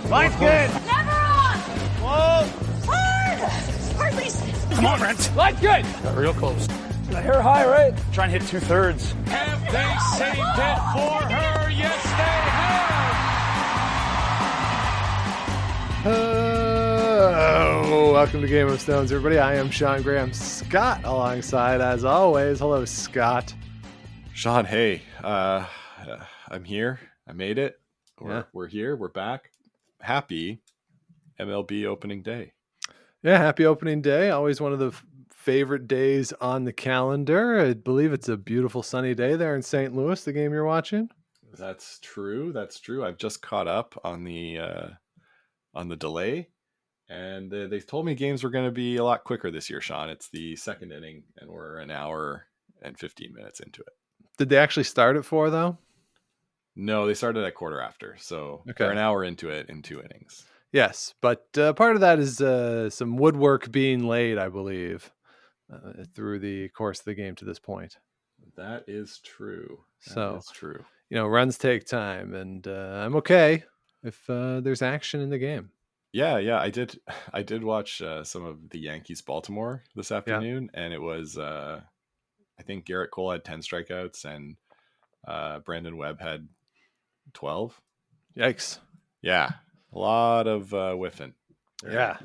Line's good. Never on! Whoa. Hard! Release! Come on, Brent. Line's good. Got real close. The hair high, right? Try and hit 2/3. Have they saved it for her? Yes, they have. Welcome to Game of Stones, everybody. I am Sean Graham Scott, alongside, as always. Hello, Scott. Sean, hey, I'm here. I made it. We're here. We're back. Happy MLB opening day. Yeah, happy opening day. Always one of the favorite days on the calendar. I believe it's a beautiful sunny day there in St. Louis, the game you're watching. That's true. That's true. I've just caught up on the delay, and they told me games were going to be a lot quicker this year, Sean. It's the second inning, and we're an hour and 15 minutes into it. Did they actually start at 4, though? No, they started at quarter after, so they're an hour into it in 2 innings. Yes, but part of that is some woodwork being laid, I believe, through the course of the game to this point. That is true. That's true. Runs take time, and I'm okay if there's action in the game. Yeah, I did watch some of the Yankees Baltimore this afternoon, and it was I think Garrett Cole had 10 strikeouts and Brandon Webb had 12. Yikes. Yeah. A lot of whiffing. Yeah.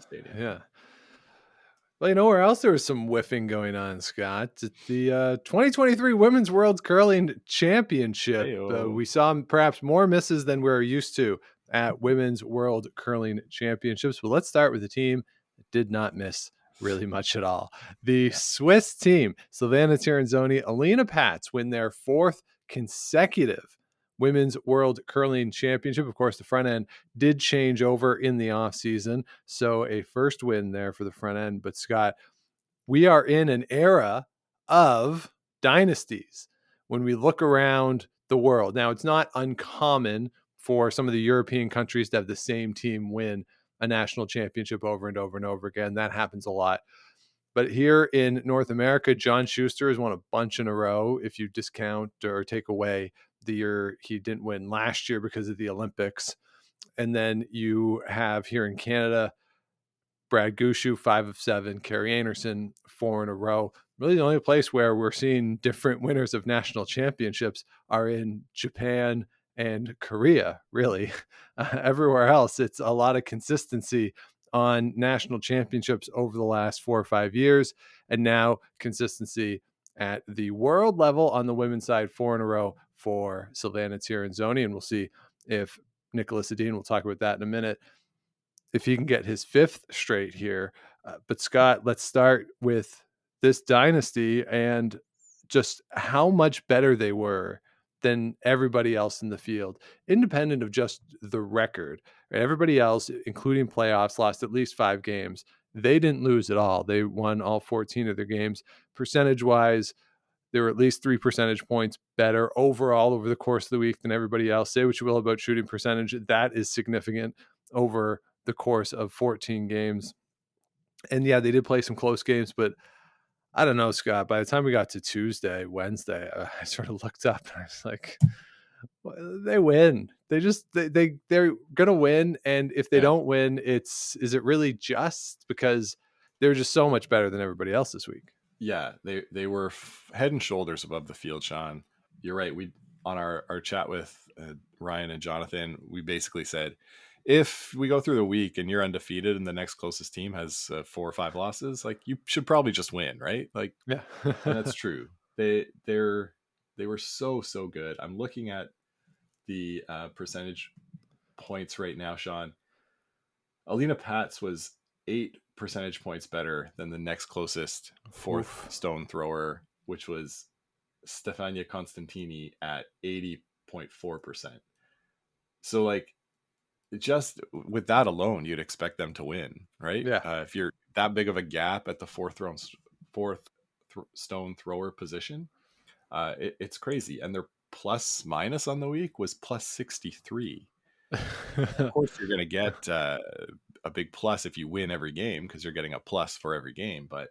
Well, where else there was some whiffing going on, Scott? It's the 2023 Women's World Curling Championship. We saw perhaps more misses than we're used to at Women's World Curling Championships. But let's start with the team that did not miss really much at all. The Swiss team, Silvana Tirinzoni, Alina Pats win their 4th consecutive Women's World Curling Championship. Of course, the front end did change over in the offseason, so a first win there for the front end. But Scott, we are in an era of dynasties when we look around the world. Now, it's not uncommon for some of the European countries to have the same team win a national championship over and over and over again. That happens a lot. But here in North America, John Schuster has won a bunch in a row if you discount or take away the year he didn't win last year because of the Olympics. And then you have here in Canada, Brad Gushu, 5 of 7, Carrie Anderson, 4 in a row. Really the only place where we're seeing different winners of national championships are in Japan and Korea, really. Everywhere else, it's a lot of consistency on national championships over the last 4 or 5 years. And now consistency at the world level on the women's side, 4 in a row for Silvana Tirinzoni. And we'll see if Nicholas Edin, we'll talk about that in a minute, if he can get his 5th straight here. But Scott, let's start with this dynasty and just how much better they were than everybody else in the field, independent of just the record. Right? Everybody else, including playoffs, lost at least 5 games. They didn't lose at all. They won all 14 of their games. Percentage-wise, they were at least 3 percentage points better overall over the course of the week than everybody else. Say what you will about shooting percentage. That is significant over the course of 14 games. And yeah, they did play some close games, but I don't know, Scott, by the time we got to Wednesday, I sort of looked up and I was like, well, they win. They're going to win. And if they don't win, is it really just because they're just so much better than everybody else this week? Yeah, they were head and shoulders above the field, Sean. You're right. We on our chat with Ryan and Jonathan, we basically said, if we go through the week and you're undefeated and the next closest team has 4 or 5 losses, like you should probably just win, right? Like, yeah, and that's true. They were so good. I'm looking at the percentage points right now, Sean. Alina Pats was 8 percentage points better than the next closest 4th stone thrower, which was Stefania Constantini at 80.4%. So like, just with that alone, you'd expect them to win, right? Yeah. If you're that big of a gap at the 4th stone thrower position, it's crazy. And their plus minus on the week was plus 63. Of course, you're going to get a big plus if you win every game because you're getting a plus for every game. But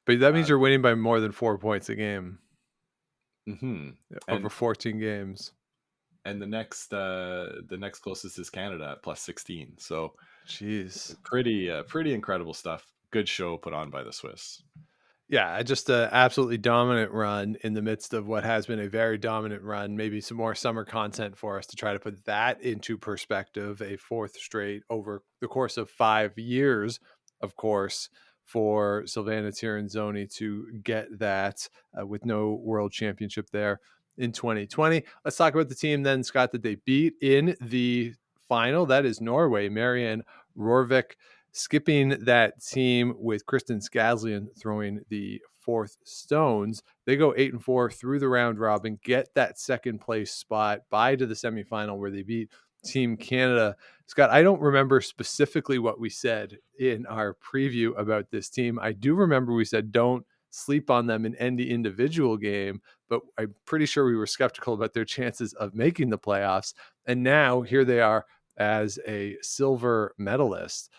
that means you're winning by more than 4 points a game mm-hmm. over 14 games. and the next closest is Canada at plus 16. So, jeez, pretty incredible stuff. Good show put on by the Swiss. Yeah, just an absolutely dominant run in the midst of what has been a very dominant run. Maybe some more summer content for us to try to put that into perspective. A fourth straight over the course of 5 years, of course, for Silvana Tirinzoni to get that with no world championship there in 2020. Let's talk about the team then, Scott, that they beat in the final. That is Norway. Marianne Rorvik skipping that team with Kristen Skazlian throwing the fourth stones. They go 8-4 through the round robin, get that second place spot, bye to the semifinal where they beat Team Canada. Scott, I don't remember specifically what we said in our preview about this team. I do remember we said don't sleep on them in any individual game, but I'm pretty sure we were skeptical about their chances of making the playoffs. And now here they are as a silver medalist.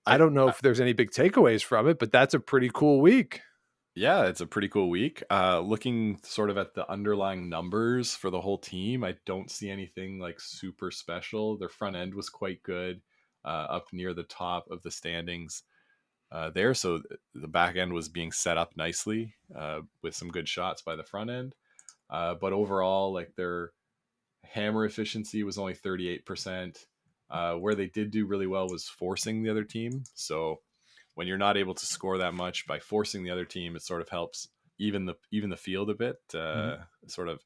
I don't know if there's any big takeaways from it, but that's a pretty cool week. Yeah, it's a pretty cool week. Looking sort of at the underlying numbers for the whole team, I don't see anything like super special. Their front end was quite good, up near the top of the standings there. So the back end was being set up nicely with some good shots by the front end. But overall, like their hammer efficiency was only 38%. Where they did do really well was forcing the other team. So when you're not able to score that much by forcing the other team, it sort of helps even the field a bit. Sort of,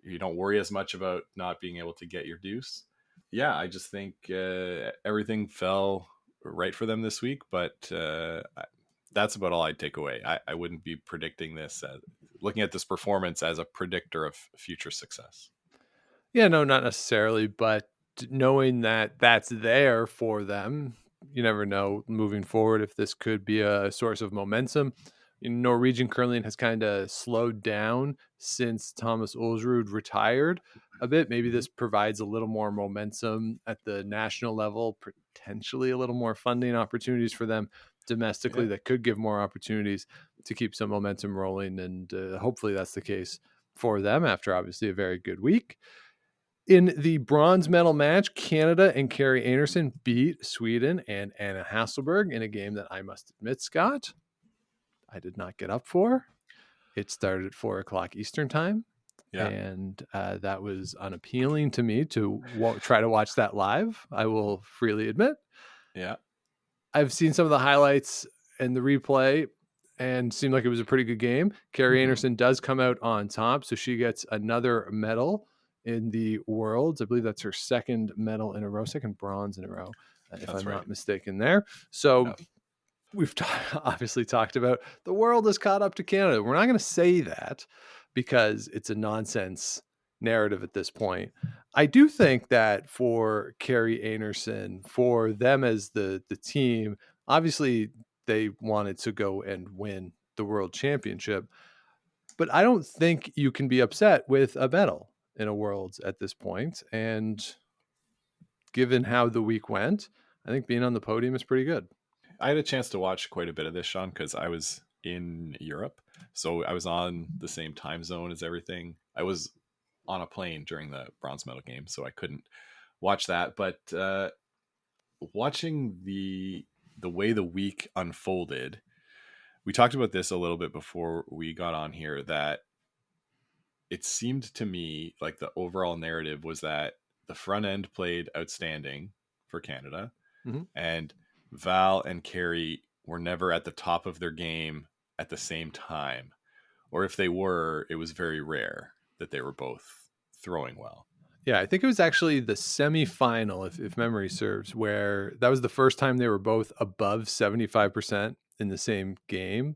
you don't worry as much about not being able to get your deuce. Yeah, I just think everything fell right for them this week, but that's about all I'd take away. I wouldn't be predicting this, looking at this performance as a predictor of future success. Yeah, no, not necessarily, but knowing that that's there for them, you never know moving forward if this could be a source of momentum. Norwegian curling has kind of slowed down since Thomas Ulsrud retired a bit. Maybe this provides a little more momentum at the national level, potentially a little more funding opportunities for them domestically that could give more opportunities to keep some momentum rolling. And hopefully that's the case for them after obviously a very good week. In the bronze medal match, Canada and Carrie Anderson beat Sweden and Anna Hasselberg in a game that I must admit, Scott, I did not get up for. It started at 4:00 Eastern time. Yeah. And that was unappealing to me to try to watch that live. I will freely admit. Yeah. I've seen some of the highlights and the replay and seemed like it was a pretty good game. Carrie Anderson does come out on top. So she gets another medal in the Worlds. I believe that's her second medal in a row, second bronze in a row, if I'm not mistaken there. So we've obviously talked about the world has caught up to Canada. We're not going to say that because it's a nonsense narrative at this point. I do think that for Carrie Anderson, for them as the team, obviously they wanted to go and win the world championship, but I don't think you can be upset with a medal in a Worlds at this point. And given how the week went, I think being on the podium is pretty good. I had a chance to watch quite a bit of this, Sean, because I was in Europe. So I was on the same time zone as everything. I was on a plane during the bronze medal game, so I couldn't watch that. But watching the way the week unfolded, we talked about this a little bit before we got on here, that it seemed to me like the overall narrative was that the front end played outstanding for Canada, and Val and Carrie were never at the top of their game at the same time. Or if they were, it was very rare that they were both throwing well. Yeah, I think it was actually the semifinal, if memory serves, where that was the first time they were both above 75% in the same game.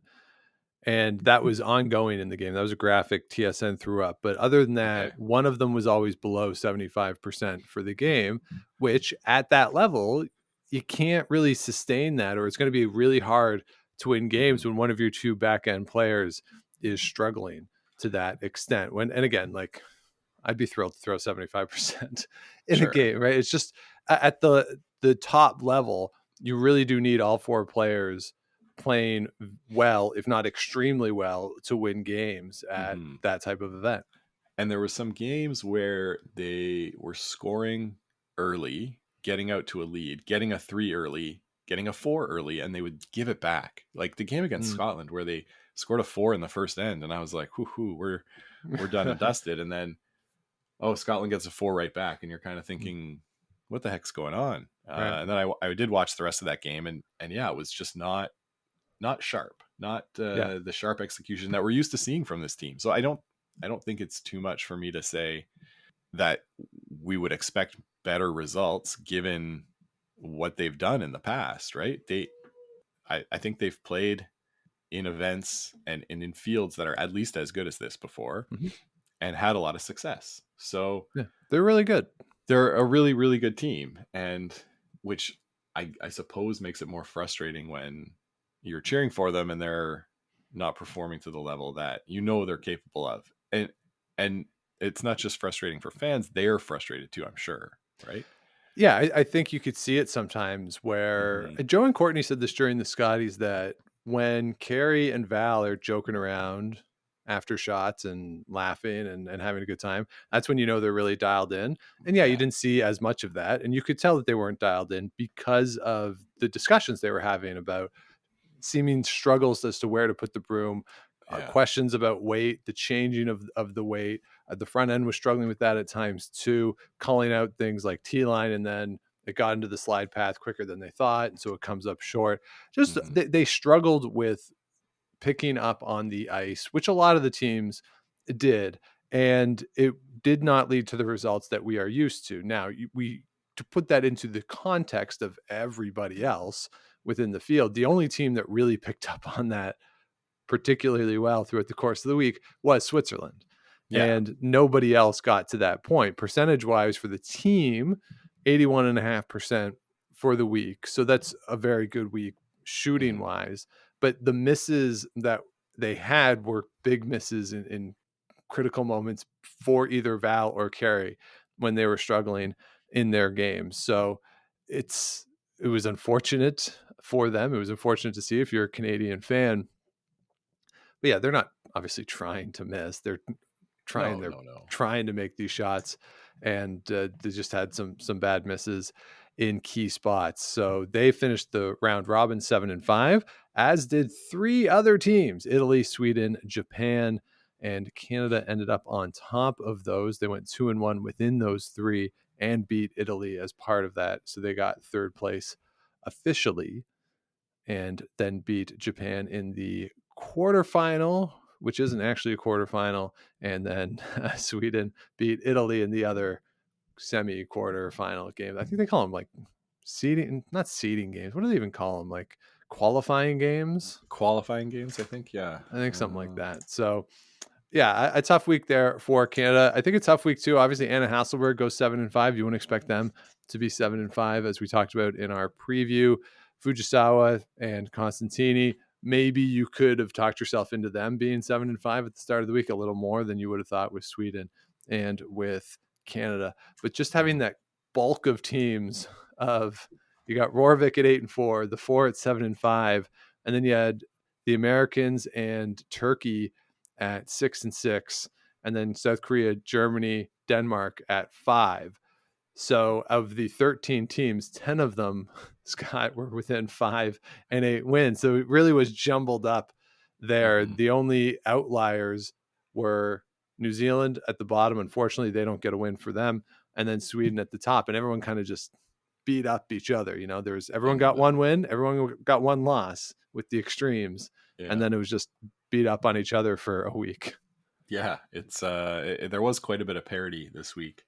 And that was ongoing in the game. That was a graphic TSN threw up. But other than that, one of them was always below 75% for the game, which at that level, you can't really sustain that, or it's going to be really hard to win games when one of your two back end players is struggling to that extent. And again, like I'd be thrilled to throw 75% in a game, right? It's just at the top level, you really do need all four players playing well, if not extremely well, to win games at that type of event. And there were some games where they were scoring early, getting out to a lead, getting a 3 early, getting a 4 early, and they would give it back. Like the game against Scotland where they scored a 4 in the first end, and I was like, "Hoo, we're done and dusted." And then Scotland gets a 4 right back, and you're kind of thinking, what the heck's going on? Right. And then I did watch the rest of that game, and yeah, it was just not sharp, not the sharp execution that we're used to seeing from this team. So I don't think it's too much for me to say that we would expect better results given what they've done in the past, right? I think they've played in events and in fields that are at least as good as this before and had a lot of success. So yeah, they're really good. They're a really, really good team, and which I suppose makes it more frustrating when you're cheering for them and they're not performing to the level that they're capable of. And it's not just frustrating for fans, they're frustrated too, I'm sure, right? Yeah, I think you could see it sometimes where Joe and Courtney said this during the Scotties, that when Carrie and Val are joking around after shots and laughing and having a good time, that's when they're really dialed in. And you didn't see as much of that. And you could tell that they weren't dialed in because of the discussions they were having about seeming struggles as to where to put the broom, questions about weight, the changing of the weight. The front end was struggling with that at times too, calling out things like T-line, and then it got into the slide path quicker than they thought, and so it comes up short. Just they struggled with picking up on the ice, which a lot of the teams did, and it did not lead to the results that we are used to. Now, to put that into the context of everybody else within the field, the only team that really picked up on that particularly well throughout the course of the week was Switzerland. Yeah. And nobody else got to that point. Percentage wise for the team, 81.5% for the week. So that's a very good week shooting wise. But the misses that they had were big misses in critical moments for either Val or Carrie when they were struggling in their games. So it was unfortunate for them. It was unfortunate to see if you're a Canadian fan. But yeah, they're not obviously trying to miss. They're trying to make these shots, and they just had some bad misses in key spots. So they finished the round robin 7-5, as did 3 other teams: Italy, Sweden, Japan, and Canada ended up on top of those. They went 2-1 within those 3 and beat Italy as part of that. So they got 3rd place officially, and then beat Japan in the quarterfinal, which isn't actually a quarterfinal. And then Sweden beat Italy in the other semi-quarterfinal game. I think they call them like not seeding games. What do they even call them? Like qualifying games? Qualifying games, I think. Yeah. I think something like that. So yeah, a tough week there for Canada. I think a tough week too. Obviously, Anna Hasselberg goes 7-5. You wouldn't expect them to be 7-5, as we talked about in our preview. Fujisawa and Constantini, maybe you could have talked yourself into them being 7-5 at the start of the week a little more than you would have thought with Sweden and with Canada. But just having that bulk of teams of, you got Rorvik at 8-4, the 4 at 7-5, and then you had the Americans and Turkey at 6-6, and then South Korea, Germany, Denmark at 5. So of the 13 teams, 10 of them, Scott, were within 5 and 8 wins. So it really was jumbled up there. The only outliers were New Zealand at the bottom. Unfortunately, they don't get a win for them. And then Sweden at the top. And everyone kind of just beat up each other. Everyone got one win, everyone got one loss with the extremes. Yeah. And then it was just beat up on each other for a week. Yeah, there was quite a bit of parity this week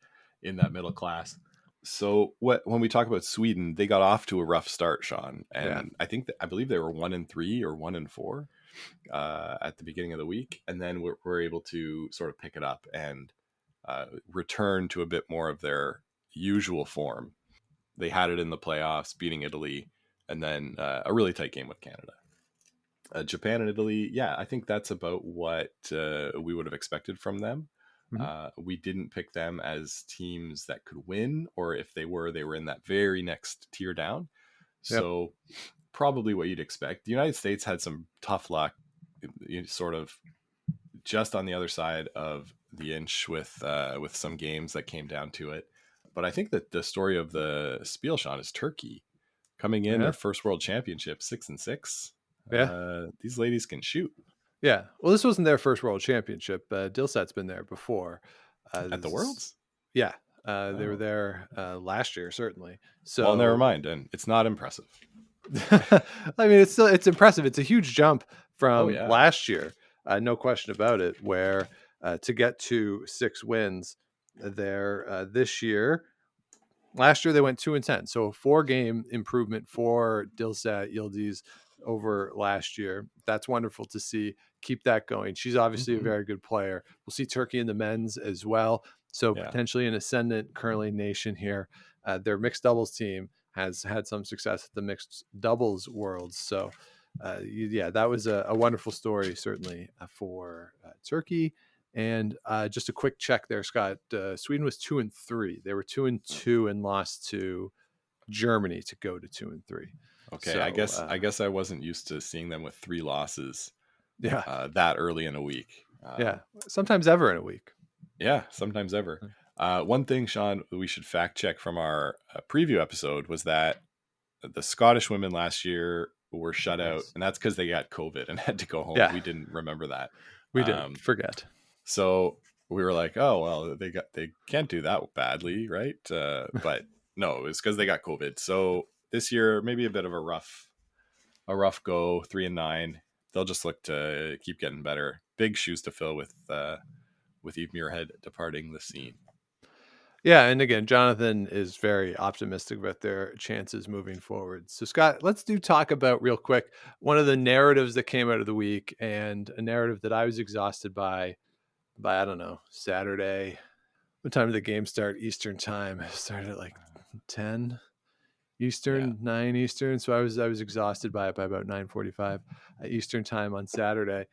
in that middle class. So when we talk about Sweden, they got off to a rough start, Sean, and I believe they were 1-3 or 1-4 at the beginning of the week, and then we're able to sort of pick it up and return to a bit more of their usual form. They had it in the playoffs, beating Italy, and then a really tight game with Canada. Japan and Italy, I think that's about what we would have expected from them. We didn't pick them as teams that could win, or if they were in that very next tier down. So probably what you'd expect. The United States had some tough luck, sort of just on the other side of the inch with some games that came down to it. But I think that the story of the Spielschan is Turkey coming in their first world championship, 6-6. Yeah, these ladies can shoot. Yeah. Well, this wasn't their first world championship. Dilsat's been there before. At the Worlds? Yeah. They were there last year, certainly. So, well, never mind. And it's not impressive. I mean, it's impressive. It's a huge jump from last year. No question about it, where to get to 6 wins there this year. Last year they went 2-10, so a 4-game improvement for Dilsat Yildiz over last year. That's wonderful to see. Keep that going. She's obviously a very good player. We'll see Turkey in the men's as well. So potentially an ascendant curling nation here. Their mixed doubles team has had some success at the mixed doubles worlds. So that was a wonderful story, certainly for Turkey. And just a quick check there, Scott. Sweden was 2-3. They were 2-2 and lost to Germany to go to 2-3. Okay, so, I guess I wasn't used to seeing them with 3 losses. Yeah, that early in a week. Sometimes ever in a week. Yeah, sometimes ever. One thing, Sean, we should fact check from our preview episode was that the Scottish women last year were shut out, and that's because they got COVID and had to go home. We didn't remember that. We didn't forget. So we were like, oh, well, they can't do that badly, right? But no, it was because they got COVID. So this year, maybe a bit of a rough go, 3-9. They'll just look to keep getting better. Big shoes to fill with Eve Muirhead departing the scene. Yeah, and again, Jonathan is very optimistic about their chances moving forward. So, Scott, let's talk about real quick one of the narratives that came out of the week, and a narrative that I was exhausted by I don't know, Saturday. What time did the game start? Eastern time. It started at like 10 Eastern, 9 Eastern. So I was exhausted by it by about 9:45 Eastern time on Saturday.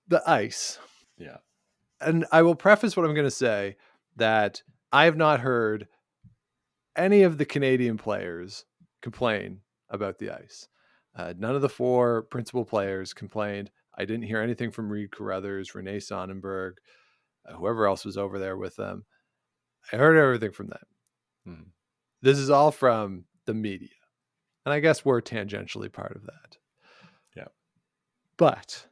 The ice. Yeah. And I will preface what I'm going to say that I have not heard any of the Canadian players complain about the ice. None of the 4 principal players complained. I didn't hear anything from Reed Carruthers, Renee Sonnenberg, whoever else was over there with them. I heard everything from them. This is all from the media. And I guess we're tangentially part of that. Yeah. But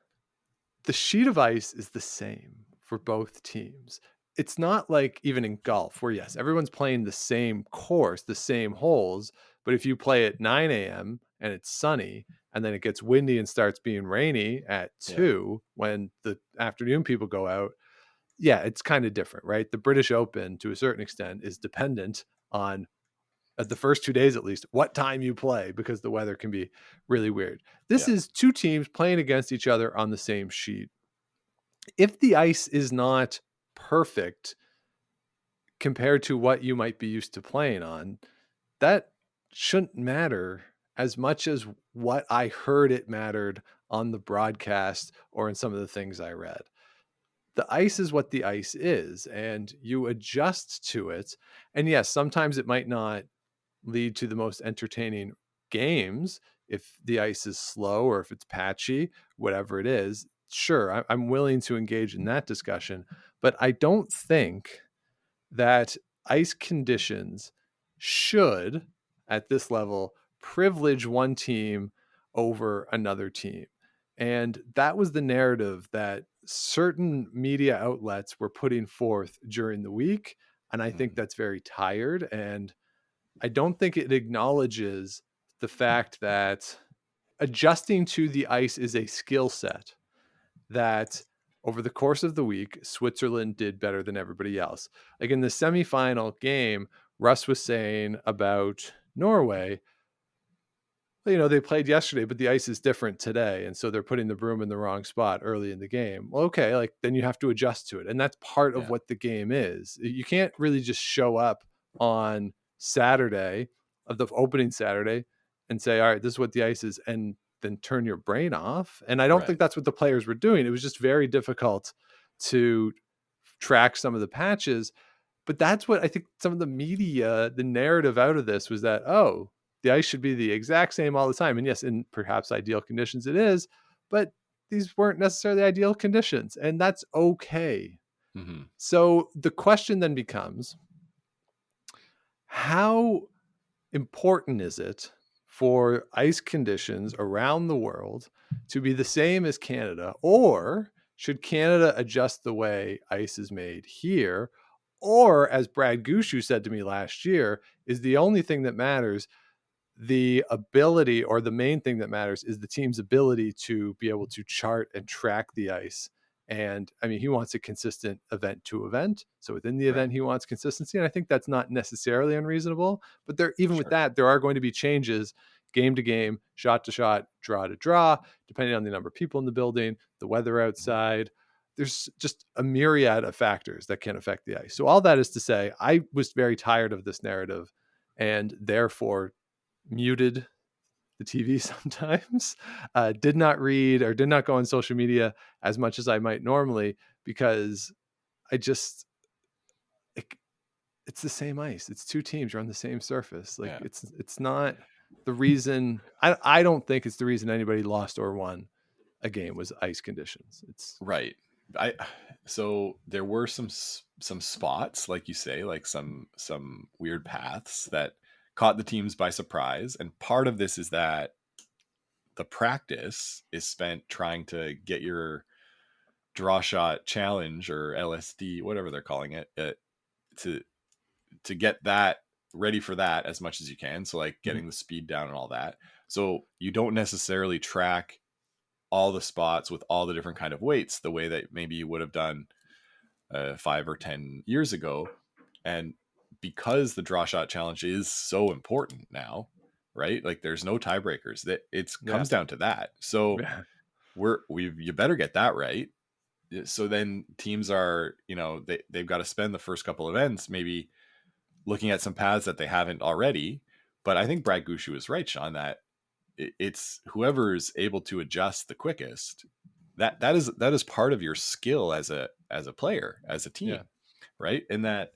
the sheet of ice is the same for both teams. It's not like even in golf where, yes, everyone's playing the same course, the same holes. But if you play at 9 a.m. and it's sunny, and then it gets windy and starts being rainy at 2 when the afternoon people go out, it's kind of different, right? The British Open, to a certain extent, is dependent on, at the first 2 days at least, what time you play, because the weather can be really weird. This is 2 teams playing against each other on the same sheet. If the ice is not perfect compared to what you might be used to playing on, that shouldn't matter as much as what I heard it mattered on the broadcast or in some of the things I read. The ice is what the ice is, and you adjust to it. And yes, sometimes it might not lead to the most entertaining games if the ice is slow or if it's patchy, whatever it is. Sure, I'm willing to engage in that discussion, but I don't think that ice conditions should, at this level, privilege one team over another team. And that was the narrative that certain media outlets were putting forth during the week. And I think that's very tired. And I don't think it acknowledges the fact that adjusting to the ice is a skill set that over the course of the week, Switzerland did better than everybody else. Like in the semifinal game, Russ was saying about Norway, they played yesterday, but the ice is different today. And so they're putting the broom in the wrong spot early in the game. Well, okay, then you have to adjust to it. And that's part of what the game is. You can't really just show up on Saturday, of the opening Saturday, and say, all right, this is what the ice is, and then turn your brain off. And I don't think that's what the players were doing. It was just very difficult to track some of the patches. But that's what I think some of the media, the narrative out of this was that, the ice should be the exact same all the time. And yes, in perhaps ideal conditions it is, but these weren't necessarily ideal conditions. And that's okay. Mm-hmm. So the question then becomes, how important is it for ice conditions around the world to be the same as Canada, or should Canada adjust the way ice is made here? Or, as Brad Gushu said to me last year, is the only thing that matters the ability, or the main thing that matters is the team's ability to be able to chart and track the ice. And I mean, he wants a consistent event to event. So within the event, he wants consistency. And I think that's not necessarily unreasonable, but even with that, there are going to be changes game to game, shot to shot, draw to draw, depending on the number of people in the building, the weather outside. There's just a myriad of factors that can affect the ice. So all that is to say, I was very tired of this narrative and therefore muted the TV sometimes, did not read or did not go on social media as much as I might normally, because I just, it's the same ice. It's two teams. You're on the same surface. Like it's not the reason. I don't think it's the reason anybody lost or won a game was ice conditions. It's right. So there were some spots, like you say, like some weird paths that caught the teams by surprise. And part of this is that the practice is spent trying to get your draw shot challenge, or LSD, whatever they're calling it, to get that ready for that as much as you can. So like getting the speed down and all that. So you don't necessarily track all the spots with all the different kind of weights the way that maybe you would have done 5 or 10 years ago. And because the draw shot challenge is so important now, right? Like there's no tiebreakers, that it comes down to that. So you better get that right. So then teams are, they've got to spend the first couple events maybe looking at some paths that they haven't already. But I think Brad Gushu is right, Sean, that it's whoever's able to adjust the quickest. That is part of your skill as a player, as a team, right? And that,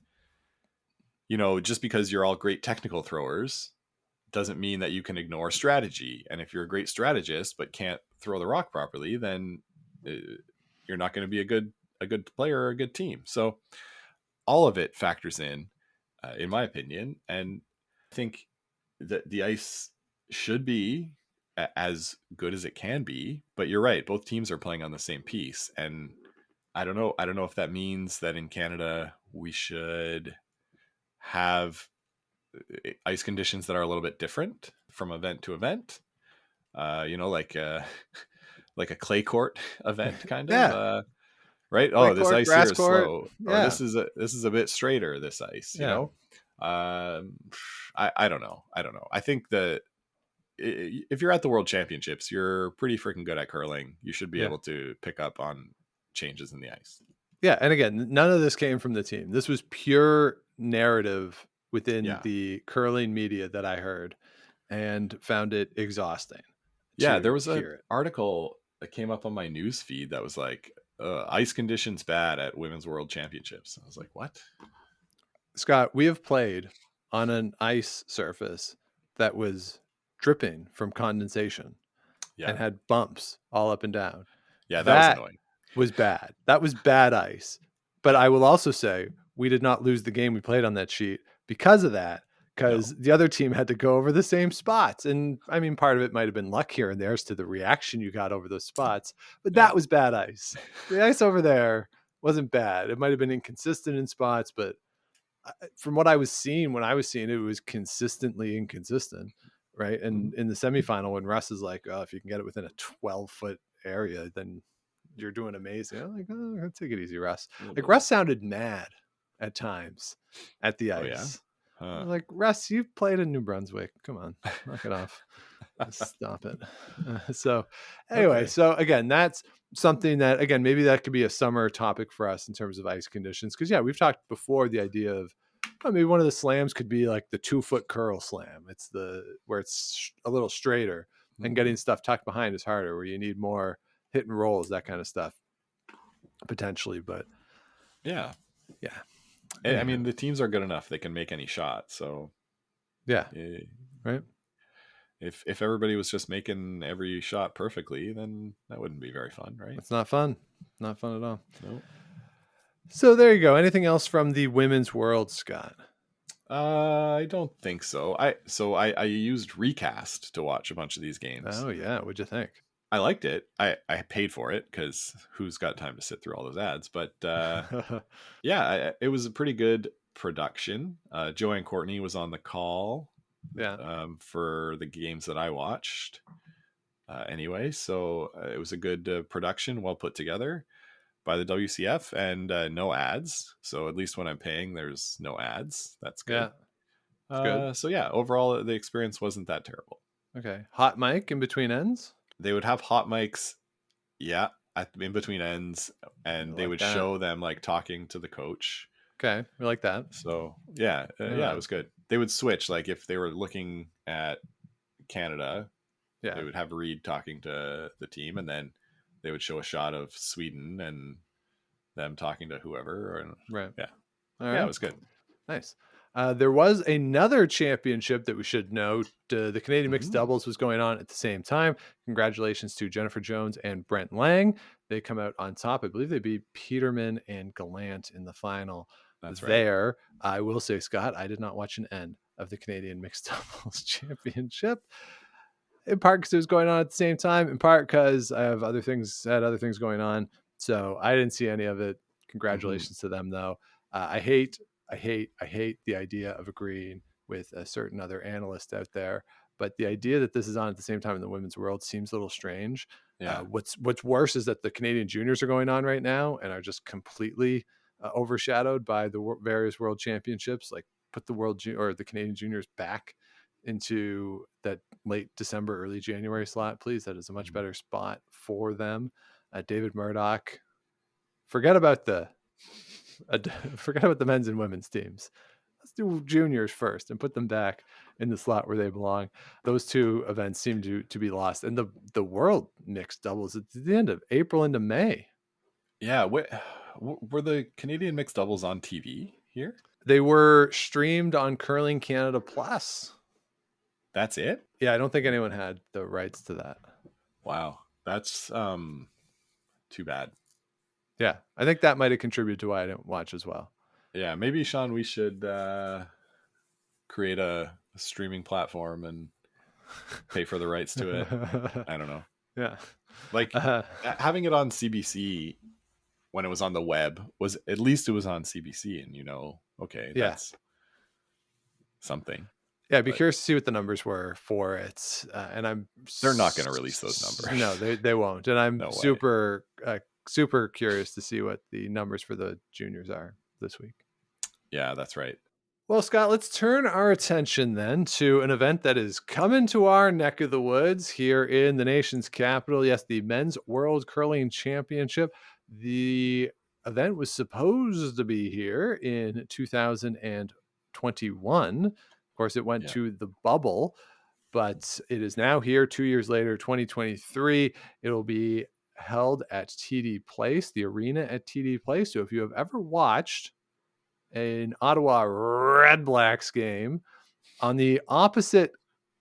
just because you're all great technical throwers doesn't mean that you can ignore strategy. And if you're a great strategist but can't throw the rock properly, then you're not going to be a good player or a good team. So all of it factors in my opinion. And I think that the ice should be as good as it can be, but you're right. Both teams are playing on the same piece. And I don't know if that means that in Canada we should have ice conditions that are a little bit different from event to event. Like a clay court event kind of. Right. Clay this court, ice grass here is court. slow, or this is a bit straighter, this ice, I don't know. I think that if you're at the World Championships, you're pretty freaking good at curling. You should be able to pick up on changes in the ice. Yeah. And again, none of this came from the team. This was pure narrative within the curling media that I heard and found it exhausting. Yeah. There was an article that came up on my news feed that was like, ice conditions bad at Women's World Championships. I was like, what? Scott, we have played on an ice surface that was dripping from condensation and had bumps all up and down. Yeah, that was annoying. Was bad. That was bad ice. But I will also say we did not lose the game we played on that sheet because of that, because the other team had to go over the same spots. And I mean, part of it might have been luck here and there as to the reaction you got over those spots, but that was bad ice. The ice over there wasn't bad. It might have been inconsistent in spots, but from what I was seeing, when I was seeing it, it was consistently inconsistent. Right. And in the semifinal, when Russ is like, oh, if you can get it within a 12-foot area, then you're doing amazing. I'm like, oh, take it easy, Russ. Like Russ sounded mad at times at the ice. Like, Russ, you've played in New Brunswick. Come on, knock it off. Stop it. So anyway, so again, that's something that, again, maybe that could be a summer topic for us in terms of ice conditions. Because we've talked before the idea of maybe one of the slams could be like the 2-foot curl slam. It's where it's a little straighter and getting stuff tucked behind is harder, where you need more hit and rolls, that kind of stuff potentially. But yeah. I mean, the teams are good enough; they can make any shot. So, right. If everybody was just making every shot perfectly, then that wouldn't be very fun, right? It's not fun. Not fun at all. No. So there you go. Anything else from the women's world, Scott? I don't think so. I used Recast to watch a bunch of these games. Oh yeah, what'd you think? I liked it. I paid for it because who's got time to sit through all those ads? But yeah, it was a pretty good production. Joanne Courtney was on the call. Yeah. For the games that I watched. Anyway, so it was a good production, well put together by the WCF, and no ads. So at least when I'm paying, there's no ads. That's good. Yeah, good. So yeah, overall the experience wasn't that terrible. Okay, hot mic in between ends. They would have hot mics, yeah, in between ends, and they would show them like talking to the coach. Okay, we like that. So yeah, it was good. They would switch, like if they were looking at Canada, they would have Reed talking to the team, and then they would show a shot of Sweden and them talking to whoever. Right. Yeah. All right. Yeah, it was good. Nice. There was another championship that we should note. The Canadian mixed doubles was going on at the same time. Congratulations to Jennifer Jones and Brent Lang. They come out on top. I believe they beat Peterman and Gallant in the final. That's there. Right. I will say, Scott, I did not watch an end of the Canadian mixed doubles championship. In part because it was going on at the same time. In part because I have other things going on. So I didn't see any of it. Congratulations to them, though. I hate the idea of agreeing with a certain other analyst out there, but the idea that this is on at the same time in the women's world seems a little strange. Yeah. What's worse is that the Canadian juniors are going on right now and are just completely overshadowed by the various world championships. Like put the Canadian juniors back into that late December, early January slot, please. That is a much better spot for them. David Murdoch, forget about the men's and women's teams. Let's do juniors first and put them back in the slot where they belong. Those two events seem to be lost. And the world mixed doubles at the end of April into May. Yeah. Were the Canadian mixed doubles on TV here? They were streamed on Curling Canada Plus. That's it? Yeah, I don't think anyone had the rights to that. Wow. That's too bad. Yeah, I think that might have contributed to why I didn't watch as well. Yeah, maybe, Sean, we should create a streaming platform and pay for the rights to it. I don't know. Yeah. Like having it on CBC when it was on the web was, at least it was on CBC, and okay, that's something. Yeah, I'd be curious to see what the numbers were for it. And they're not going to release those numbers. No, they won't. And I'm super curious to see what the numbers for the juniors are this week. Yeah, that's right. Well, Scott, let's turn our attention then to an event that is coming to our neck of the woods here in the nation's capital. Yes, the Men's World Curling Championship. The event was supposed to be here in 2021. Of course, it went to the bubble, but it is now here 2 years later, 2023. It'll be held at TD Place, the arena at TD Place. So if you have ever watched an Ottawa Red Blacks game, on the opposite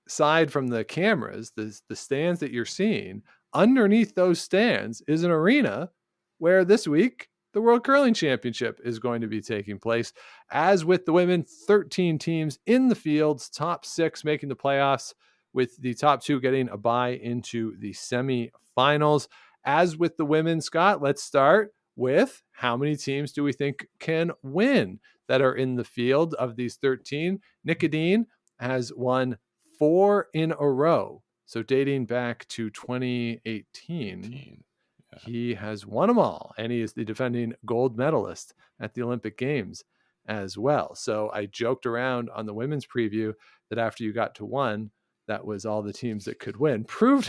side from the cameras, the stands that you're seeing, underneath those stands is an arena where this week the World Curling Championship is going to be taking place. As with the women, 13 teams in the fields, top 6 making the playoffs, with the top 2 getting a bye into the semifinals. As with the women, Scott, let's start with how many teams do we think can win that are in the field of these 13? Nicodine has won 4 in a row. So dating back to 2018, he has won them all. And he is the defending gold medalist at the Olympic Games as well. So I joked around on the women's preview that after you got to 1, that was all the teams that could win. Proved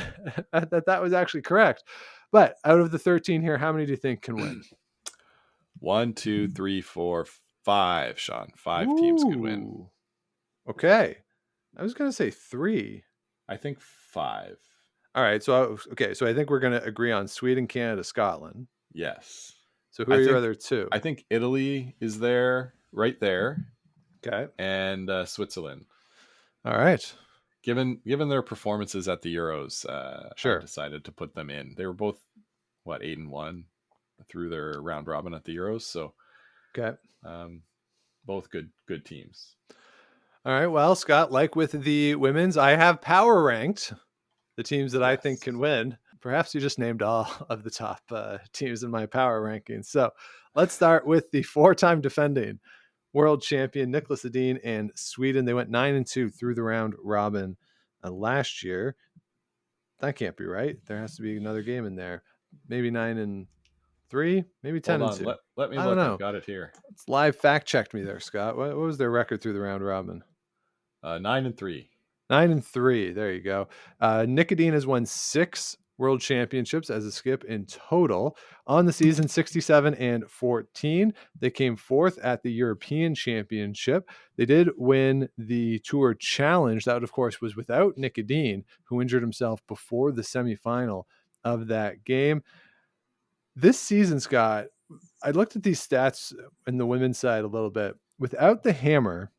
that was actually correct. But out of the 13 here, how many do you think can win? 1, 2, 3, 4, 5, Sean. 5 teams could win. Okay. I was going to say 3. I think 5. All right. So I think we're going to agree on Sweden, Canada, Scotland. Yes. So who are your other 2? I think Italy is there, right there. Okay. And Switzerland. All right. Given their performances at the Euros, sure, I decided to put them in. They were both 8-1 through their round robin at the Euros, so Okay. Both good teams. All right. Well, Scott, like with the women's, I have power ranked the teams that I think can win. Perhaps you just named all of the top teams in my power rankings. So let's start with the 4-time defending world champion Nicholas Edin and Sweden. They went 9-2 through the round robin last year. That can't be right. There has to be another game in there. Maybe 9-3, maybe 10-2. Let me I look. don't know. I've got it here. It's live fact checked me there, Scott. What was their record through the round robin? 9-3. 9-3. There you go. Nick Edin has won 6 world championships as a skip in total on the season, 67-14. They came 4th at the European Championship. They did win the Tour Challenge. That, of course, was without Nick Edin, who injured himself before the semifinal of that game. This season, Scott, I looked at these stats in the women's side a little bit. Without the hammer,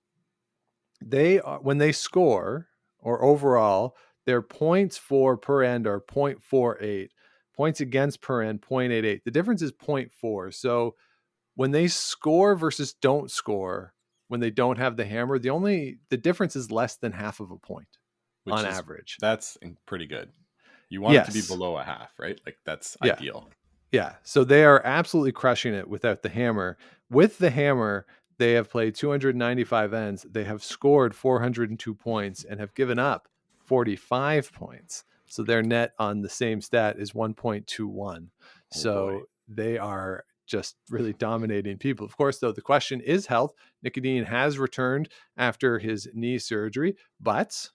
when they score, or overall, their points for per end are 0.48. Points against per end, 0.88. The difference is 0.4. So when they score versus don't score, when they don't have the hammer, the difference is less than half of a point on average. That's pretty good. You want it to be below a half, right? Like that's ideal. Yeah. So they are absolutely crushing it without the hammer. With the hammer, they have played 295 ends. They have scored 402 points and have given up 45 points. So their net on the same stat is 1.21. So they are just really dominating people. Of course, though, the question is health. Nick Edin has returned after his knee surgery, but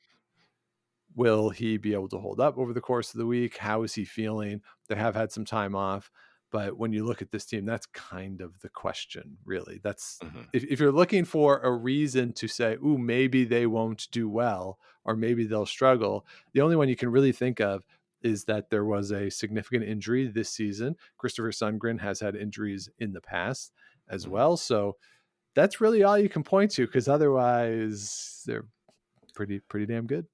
will he be able to hold up over the course of the week? How is he feeling? They have had some time off. But when you look at this team, that's kind of the question, really. That's if you're looking for a reason to say, ooh, maybe they won't do well, or maybe they'll struggle, the only one you can really think of is that there was a significant injury this season. Christopher Sundgren has had injuries in the past as well. So that's really all you can point to, because otherwise they're pretty damn good.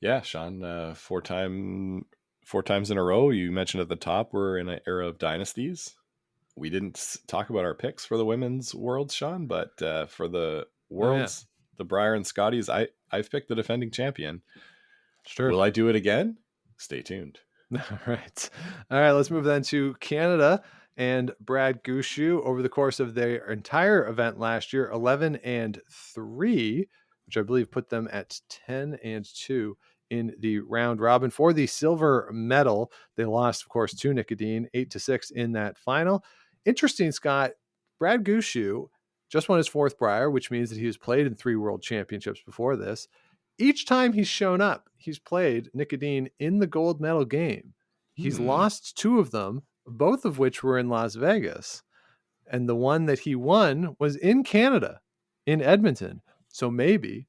Yeah, Sean, 4 times in a row. You mentioned at the top, we're in an era of dynasties. We didn't talk about our picks for the women's worlds, Sean, but for the worlds, the Briar and Scotties, I've picked the defending champion. Sure. Will I do it again? Stay tuned. All right. Let's move then to Canada and Brad Gushue. Over the course of their entire event last year, 11-3, which I believe put them at 10-2 in the round robin. For the silver medal, they lost, of course, to Nick Edin, 8-6 in that final. Interesting, Scott, Brad Gushue just won his 4th Briar, which means that he has played in 3 world championships before this. Each time he's shown up, he's played Nick Edin in the gold medal game. He's lost 2 of them, both of which were in Las Vegas. And the one that he won was in Canada, in Edmonton. So maybe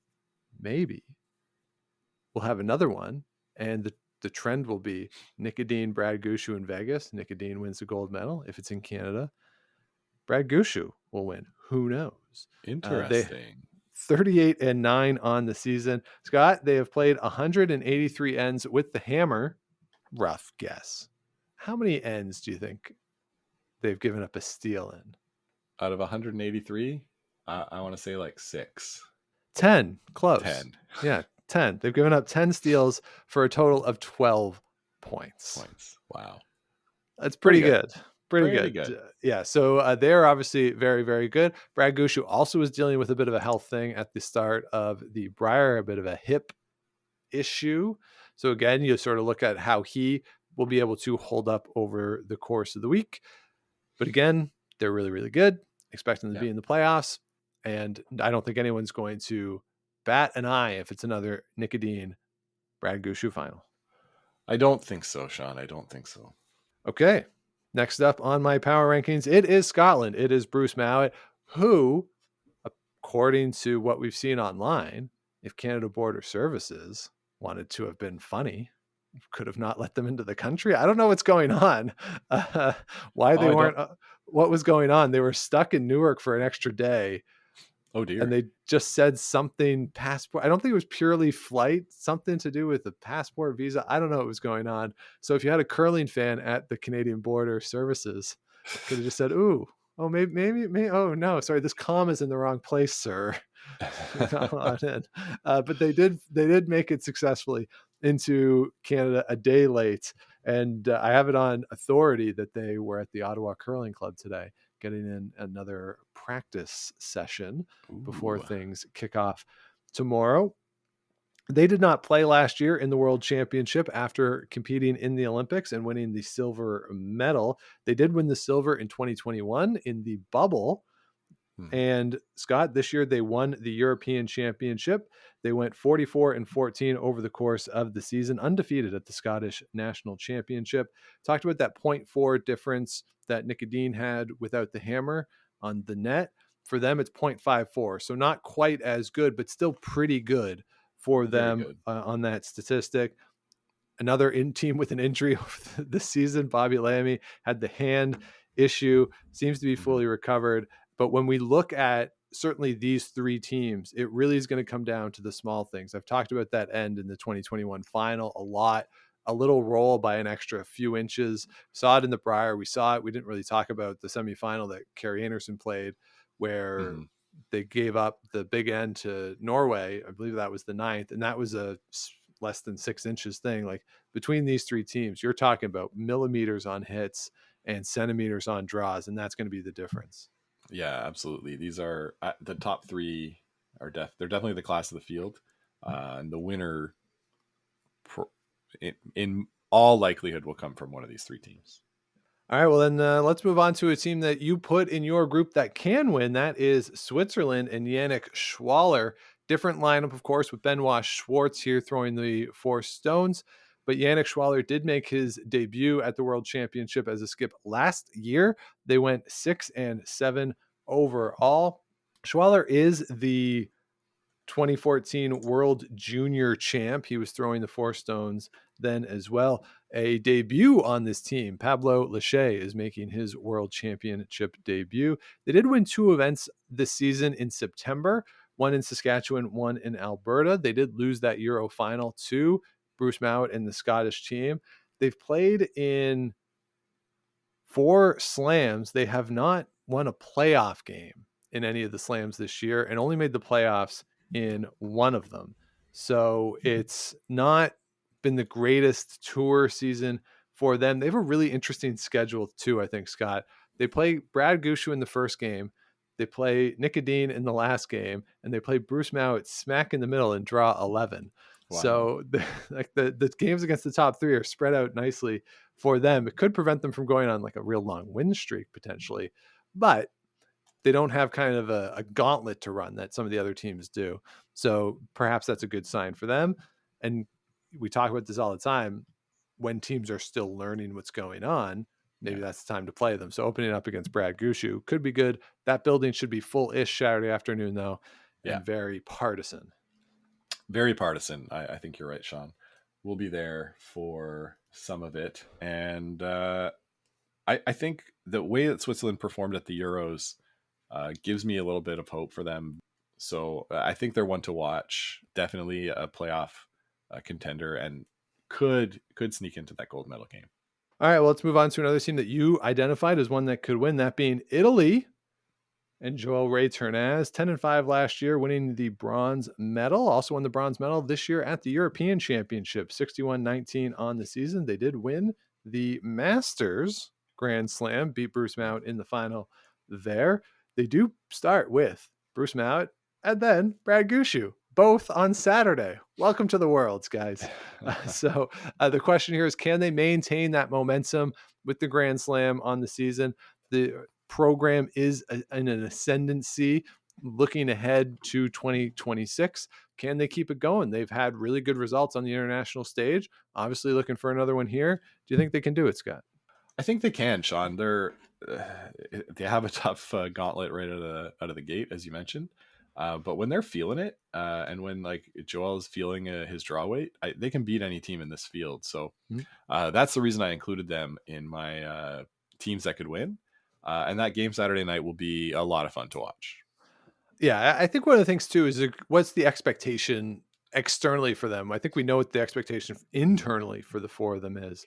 we'll have another one, and the trend will be Nick Edin, Brad Gushue in Vegas. Nick Edin wins the gold medal. If it's in Canada, Brad Gushue will win. Who knows? Interesting. 38-9 on the season. Scott, they have played 183 ends with the hammer. Rough guess. How many ends do you think they've given up a steal in? Out of 183, I want to say like 6. 10. Close. 10. Yeah, 10. They've given up 10 steals for a total of 12 points. Wow. That's pretty good. Pretty good. Yeah, so they're obviously very, very good. Brad Gushue also was dealing with a bit of a health thing at the start of the Briar, a bit of a hip issue. So again, you sort of look at how he will be able to hold up over the course of the week. But again, they're really, really good. Expect them to be in the playoffs. And I don't think anyone's going to bat an eye if it's another Nick Edin, Brad Gushue final. I don't think so, Sean. I don't think so. Okay. Next up on my power rankings, it is Scotland. It is Bruce Mowat, who, according to what we've seen online, if Canada Border Services wanted to have been funny, could have not let them into the country. I don't know what's going on. Why they weren't, what was going on. They were stuck in Newark for an extra day. Oh dear. And they just said something passport. I don't think it was purely flight, something to do with the passport visa. I don't know what was going on. So if you had a curling fan at the Canadian Border Services, could have just said, ooh, Oh, maybe. Oh no, sorry, this comma's in the wrong place, sir. Come on in. But they did make it successfully into Canada a day late, and I have it on authority that they were at the Ottawa Curling Club today, getting in another practice session before Ooh. things kick off tomorrow. They did not play last year in the World Championship after competing in the Olympics and winning the silver medal. They did win the silver in 2021 in the bubble. And Scott, this year they won the European Championship. They went 44-14 over the course of the season, undefeated at the Scottish National Championship. Talked about that 0.4 difference that Nicodine had without the hammer on the net. For them, it's 0.54. So not quite as good, but still pretty good for them on that statistic. Another in team with an injury this season, Bobby Lamy, had the hand issue, seems to be fully recovered. But when we look at certainly these three teams, it really is going to come down to the small things. I've talked about that end in the 2021 final a lot. A little roll by an extra few inches. Saw it in the Brier. We saw it. We didn't really talk about the semifinal that Carrie Anderson played, where they gave up the big end to Norway. I believe that was the 9th, and that was a less than 6 inches thing. Like between these three teams, you're talking about millimeters on hits and centimeters on draws, and that's going to be the difference. Yeah, absolutely. These are the top three are they're definitely the class of the field, and the winner in all likelihood will come from one of these three teams. All right, well then let's move on to a team that you put in your group that can win. That is Switzerland and Yannick Schwaller. Different lineup, of course, with Benoit Schwartz here throwing the 4 stones. But Yannick Schwaller did make his debut at the World Championship as a skip last year. They went 6-7 overall. Schwaller is the 2014 World Junior Champ. He was throwing the 4 stones then as well. A debut on this team, Pablo Lachey, is making his World Championship debut. They did win 2 events this season in September, one in Saskatchewan, one in Alberta. They did lose that Euro final to Bruce Mouat and the Scottish team. They've played in 4 slams. They have not won a playoff game in any of the slams this year and only made the playoffs in one of them. So it's not been the greatest tour season for them. They have a really interesting schedule too, I think, Scott. They play Brad Gushu in the first game. They play Nicodine in the last game, and they play Bruce Mouat smack in the middle in draw 11. Wow. So the games against the top 3 are spread out nicely for them. It could prevent them from going on like a real long win streak potentially, but they don't have kind of a gauntlet to run that some of the other teams do. So perhaps that's a good sign for them. And we talk about this all the time. When teams are still learning what's going on, maybe that's the time to play them. So opening up against Brad Gushu could be good. That building should be full-ish Saturday afternoon, though, and very partisan. Very partisan. I think you're right, Sean. We'll be there for some of it. And I think the way that Switzerland performed at the Euros gives me a little bit of hope for them. So I think they're one to watch. Definitely a playoff contender and could sneak into that gold medal game. All right, well, let's move on to another team that you identified as one that could win, that being Italy. And Joel Ray Ternaz, 10-5 last year, winning the bronze medal. Also won the bronze medal this year at the European Championship, 61-19 on the season. They did win the Masters Grand Slam, beat Bruce Mouat in the final there. They do start with Bruce Mouat and then Brad Gushu, both on Saturday. Welcome to the Worlds, guys. So the question here is, can they maintain that momentum with the Grand Slam on the season? The program is in an ascendancy looking ahead to 2026. Can they keep it going? They've had really good results on the international stage. Obviously looking for another one here. Do you think they can do it, Scott? I think they can, Sean. They have a tough gauntlet right out of the gate, as you mentioned. But when they're feeling it, and when like Joel is feeling his draw weight, they can beat any team in this field. So that's the reason I included them in my teams that could win. And that game Saturday night will be a lot of fun to watch. Yeah, I think one of the things too is what's the expectation externally for them? I think we know what the expectation internally for the 4 of them is.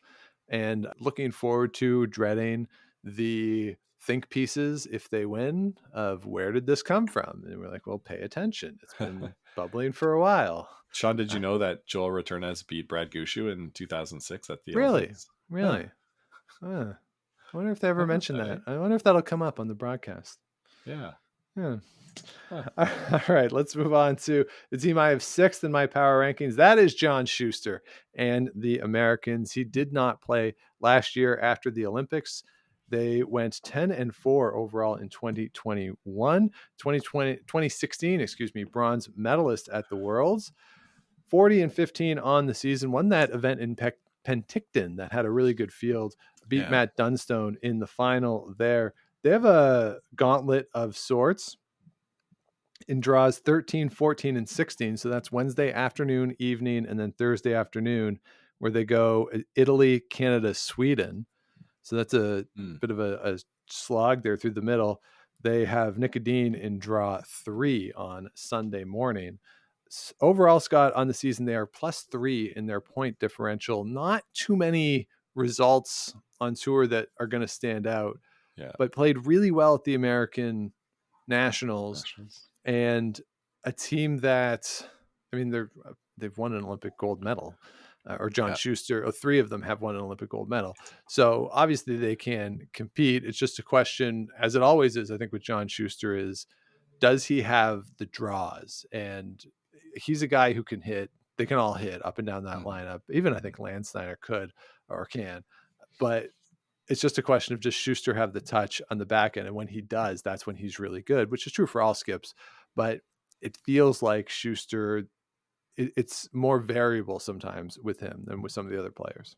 And looking forward to dreading the think pieces if they win of where did this come from? And we're like, well, pay attention. It's been bubbling for a while. Sean, did you know that Joel Returnes beat Brad Gushu in 2006 at the Really? Olympics? Really? Yeah. I wonder if they ever mentioned that. I wonder if that'll come up on the broadcast. Yeah. All right, let's move on to the team I have 6th in my power rankings. That is John Schuster and the Americans. He did not play last year after the Olympics. They went 10-4 overall in 2021. 2016, bronze medalist at the Worlds. 40-15 on the season. Won that event in Penticton that had a really good field. Beat Matt Dunstone in the final there. They have a gauntlet of sorts in draws 13, 14, and 16. So that's Wednesday afternoon, evening, and then Thursday afternoon, where they go Italy, Canada, Sweden. So that's a bit of a slog there through the middle. They have Nicodine in draw 3 on Sunday morning. Overall, Scott, on the season, they are +3 in their point differential. Not too many results on tour that are going to stand out, but played really well at the American Nationals. And a team that, I mean, they've won an Olympic gold medal, or John Schuster, 3 of them have won an Olympic gold medal. So obviously they can compete. It's just a question, as it always is, I think, with John Schuster is, does he have the draws? And he's a guy who can hit. They can all hit up and down that lineup. Even I think Lance Snyder could or can. But it's just a question of, does Schuster have the touch on the back end? And when he does, that's when he's really good, which is true for all skips. But it feels like Schuster, it's more variable sometimes with him than with some of the other players.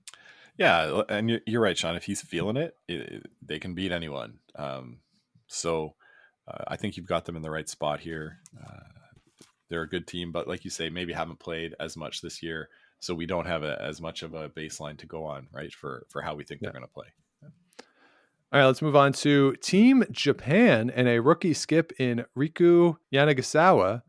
Yeah, and you're right, Sean. If he's feeling it, they can beat anyone. So I think you've got them in the right spot here. They're a good team, but like you say, maybe haven't played as much this year. So we don't have as much of a baseline to go on, right, for how we think they're going to play. All right, let's move on to Team Japan and a rookie skip in Riku Yanagisawa.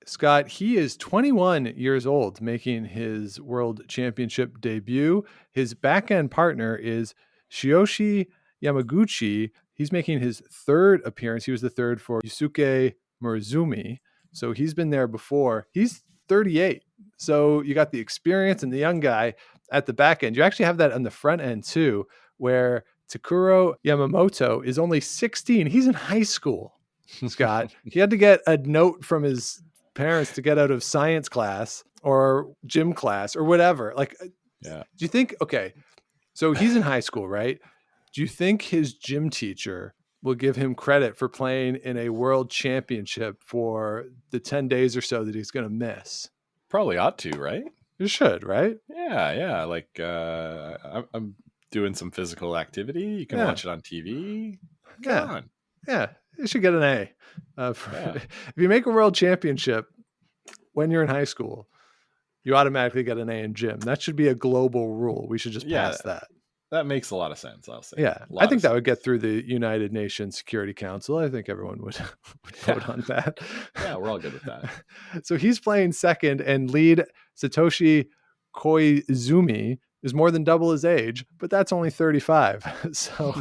Scott, he is 21 years old, making his world championship debut. His back-end partner is Shiyoshi Yamaguchi. He's making his 3rd appearance. He was the 3rd for Yusuke Murazumi. So he's been there before. He's 38. So you got the experience and the young guy at the back end. You actually have that on the front end too, where Takuro Yamamoto is only 16. He's in high school, Scott. He had to get a note from his parents to get out of science class or gym class or whatever. Like, do you think, okay, so he's in high school, right? Do you think his gym teacher will give him credit for playing in a world championship for the 10 days or so that he's going to miss? Probably ought to, right? You should, right? Yeah. Like, I'm doing some physical activity. You can watch it on TV. Come on. Yeah. You should get an A. If you make a world championship when you're in high school, you automatically get an A in gym. That should be a global rule. We should just pass that. That makes a lot of sense, I'll say. Yeah. I think that would get through the United Nations Security Council. I think everyone would vote on that. Yeah, we're all good with that. So he's playing second, and lead Satoshi Koizumi is more than double his age, but that's only 35. So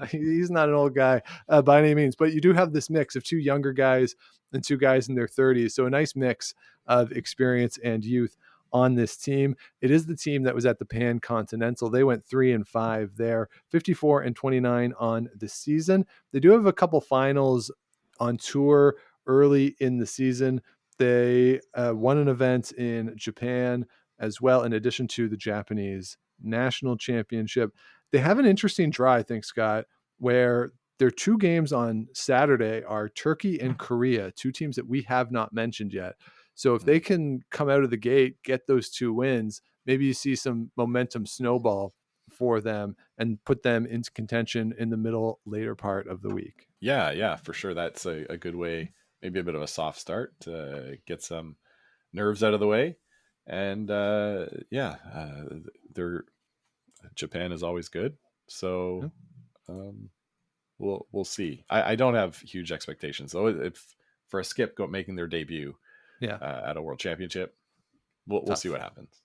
he's not an old guy by any means, but you do have this mix of 2 younger guys and 2 guys in their 30s. So a nice mix of experience and youth on this team. It is the team that was at the Pan Continental. They went 3-5 there, 54-29 on the season. They do have a couple finals on tour early in the season. They won an event in Japan as well, in addition to the Japanese National Championship. They have an interesting draw, I think, Scott, where their 2 games on Saturday are Turkey and Korea, 2 teams that we have not mentioned yet. So if they can come out of the gate, get those 2 wins, maybe you see some momentum snowball for them and put them into contention in the later part of the week. Yeah, for sure. That's a good way, maybe a bit of a soft start to get some nerves out of the way. And Japan is always good. So we'll see. I don't have huge expectations, though. If for a skip making their debut at a world championship, we'll see what happens.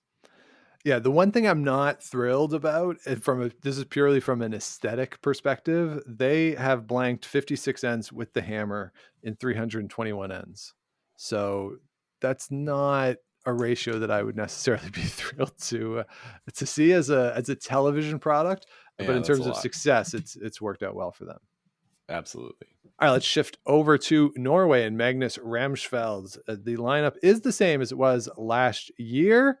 Yeah, the one thing I'm not thrilled about, and this is purely from an aesthetic perspective, they have blanked 56 ends with the hammer in 321 ends. So that's not a ratio that I would necessarily be thrilled to see as a television product. But Yeah, in that's a terms of lot. success, it's worked out well for them. Absolutely. All right, let's shift over to Norway and Magnus Ramsfeldt. The lineup is the same as it was last year,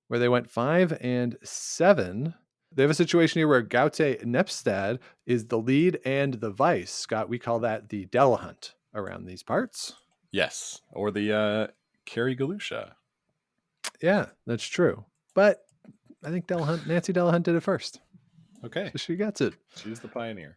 where they went 5-7. They have a situation here where Gaute Nepstad is the lead and the vice. Scott, we call that the Delahunt around these parts. Yes, or the Kerry Galusha. Yeah, that's true. But I think Nancy Delahunt did it first. Okay. So she gets it. She's the pioneer.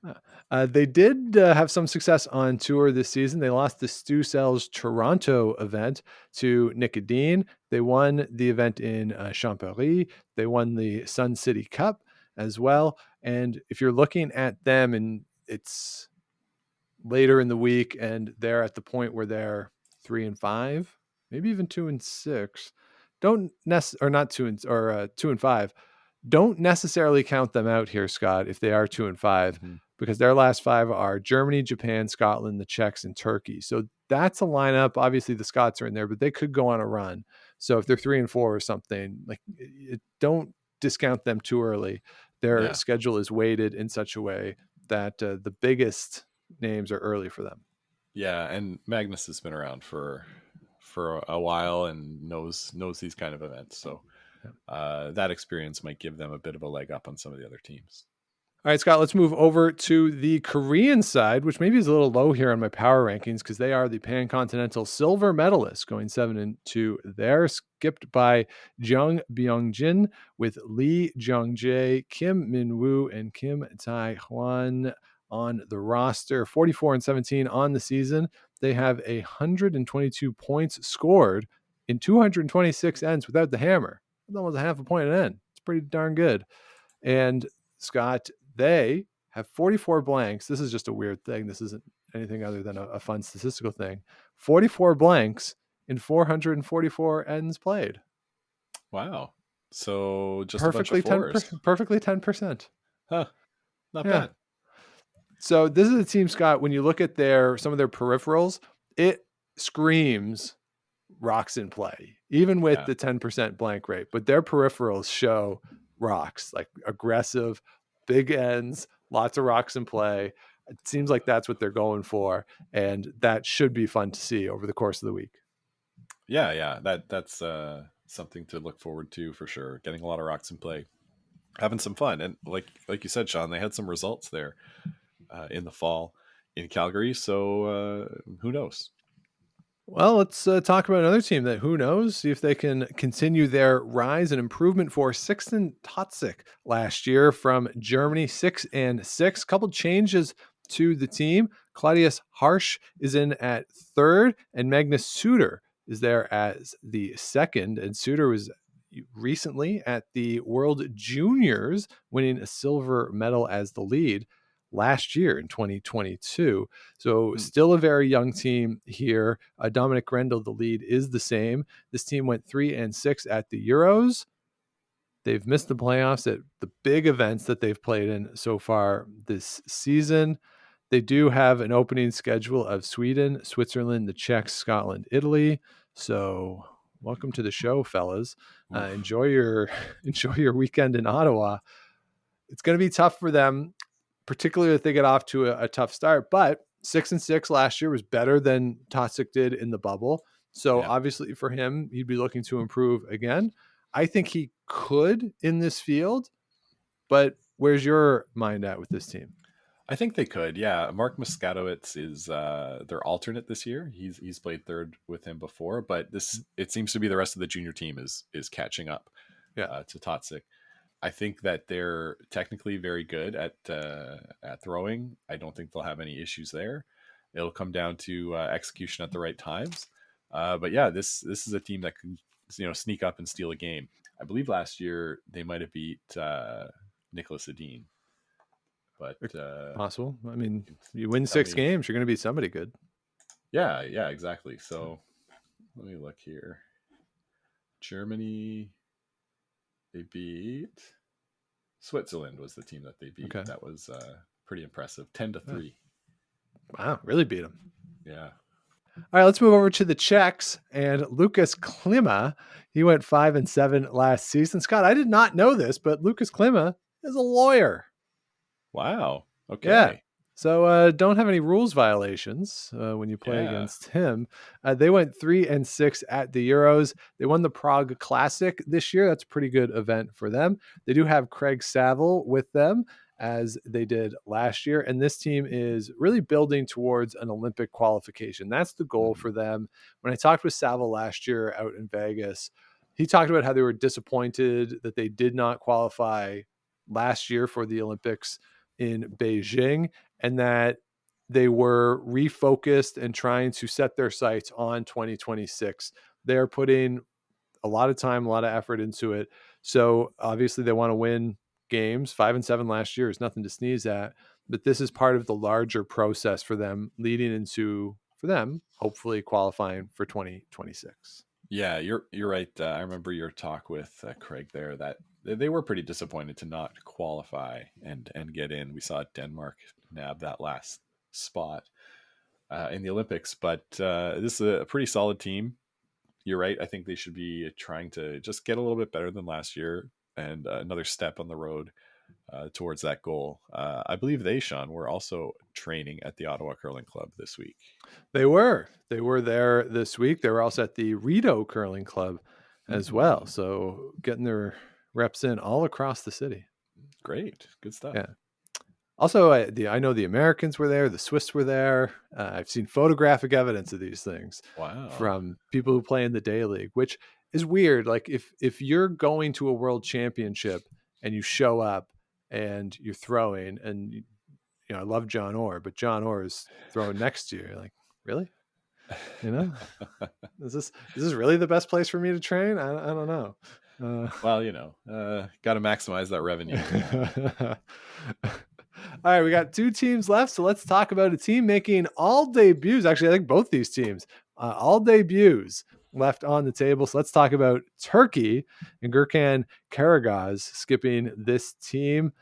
They did have some success on tour this season. They lost the Stu Sells Toronto event to Nicodine. They won the event in Champéry. They won the Sun City Cup as well. And if you're looking at them, and it's later in the week, and they're at the point where they're 3-5, maybe even 2-6. Not 2-5. Don't necessarily count them out here, Scott, if they are 2-5, because their last 5 are Germany, Japan, Scotland, the Czechs, and Turkey. So that's a lineup. Obviously, the Scots are in there, but they could go on a run. So if they're 3-4 or something, don't discount them too early. Their schedule is weighted in such a way that the biggest names are early for them. Yeah, and Magnus has been around for a while and knows these kind of events. So that experience might give them a bit of a leg up on some of the other teams. All right, Scott, let's move over to the Korean side, which maybe is a little low here on my power rankings because they are the Pan-Continental silver medalists, going 7-2 there, skipped by Jung Byung-jin with Lee Jung-jae, Kim Min-woo, and Kim Tai-hwan on the roster. 44-17 on the season. They have 122 points scored in 226 ends without the hammer. That's almost a half a point an end. It's pretty darn good. And Scott, they have 44 blanks. This is just a weird thing. This isn't anything other than a fun statistical thing. 44 blanks in 444 ends played. Wow. So just perfectly a bunch of 10%. Perfectly 10%. Huh. Not bad. So this is a team, Scott, when you look at some of their peripherals, it screams rocks in play, even with the 10% blank rate. But their peripherals show rocks, like aggressive, big ends, lots of rocks in play. It seems like that's what they're going for, and that should be fun to see over the course of the week. Yeah, that's something to look forward to for sure. Getting a lot of rocks in play, having some fun, and like you said, Sean, they had some results there in the fall in Calgary. So who knows? Well, let's talk about another team that who knows, see if they can continue their rise and improvement for Sixten Totzig last year from Germany, 6-6. Couple changes to the team. Claudius Harsch is in at third, and Magnus Suter is there as the second. And Suter was recently at the World Juniors, winning a silver medal as the lead last year in 2022. So still a very young team here. Dominic Grendel, the lead, is the same. This team went 3-6 at the Euros. They've missed the playoffs at the big events that they've played in so far this season. They do have an opening schedule of Sweden, Switzerland, the Czechs, Scotland, Italy. So welcome to the show, fellas. Enjoy your weekend in Ottawa. It's going to be tough for them, particularly if they get off to a tough start. But 6-6 last year was better than Totzig did in the bubble. So obviously for him, he'd be looking to improve again. I think he could in this field, but where's your mind at with this team? I think they could. Yeah. Mark Moskatowicz is their alternate this year. He's played third with him before, but it seems to be the rest of the junior team is catching up to Totzig. I think that they're technically very good at throwing. I don't think they'll have any issues there. It'll come down to execution at the right times. But yeah, this is a team that can sneak up and steal a game. I believe last year they might have beat Nicholas Edin. But possible. I mean, you win 6 games, you're going to beat somebody good. Yeah, exactly. So let me look here. Germany They beat Switzerland was the team that they beat. Okay. That was pretty impressive. 10-3. Wow, really beat them. Yeah. All right, let's move over to the Czechs and Lukas Klima. He went 5-7 last season. Scott, I did not know this, but Lukas Klima is a lawyer. Wow. Okay. Yeah. So don't have any rules violations when you play against him. They went 3-6 at the Euros. They won the Prague Classic this year. That's a pretty good event for them. They do have Craig Saville with them, as they did last year. And this team is really building towards an Olympic qualification. That's the goal for them. When I talked with Saville last year out in Vegas, he talked about how they were disappointed that they did not qualify last year for the Olympics in Beijing, and that they were refocused and trying to set their sights on 2026. They're putting a lot of time, a lot of effort into it. So obviously they want to win games. 5-7 last year is nothing to sneeze at, but this is part of the larger process for them leading into, for them, hopefully qualifying for 2026. Yeah, you're right. I remember your talk with Craig there that they were pretty disappointed to not qualify and get in. We saw Denmark nab that last spot in the Olympics, but this is a pretty solid team. You're right. I think they should be trying to just get a little bit better than last year and another step on the road towards that goal. I believe Sean, were also training at the Ottawa Curling Club this week. They were there this week. They were also at the Rideau Curling Club as well. So getting their reps in all across the city. Great. Good stuff. Yeah. Also, I know the Americans were there. The Swiss were there. I've seen photographic evidence of these things. Wow. From people who play in the day league, which is weird. Like if you're going to a world championship and you show up and you're throwing, and you know, I love John Orr, but John Orr is throwing next to you. You're like, really? You know, is this really the best place for me to train? I don't know. Well, you know, got to maximize that revenue. All right, we got two teams left, so let's talk about a team making all debuts. Actually, I think both these teams, all debuts left on the table. So let's talk about Turkey and Gürkan Karagöz skipping this team.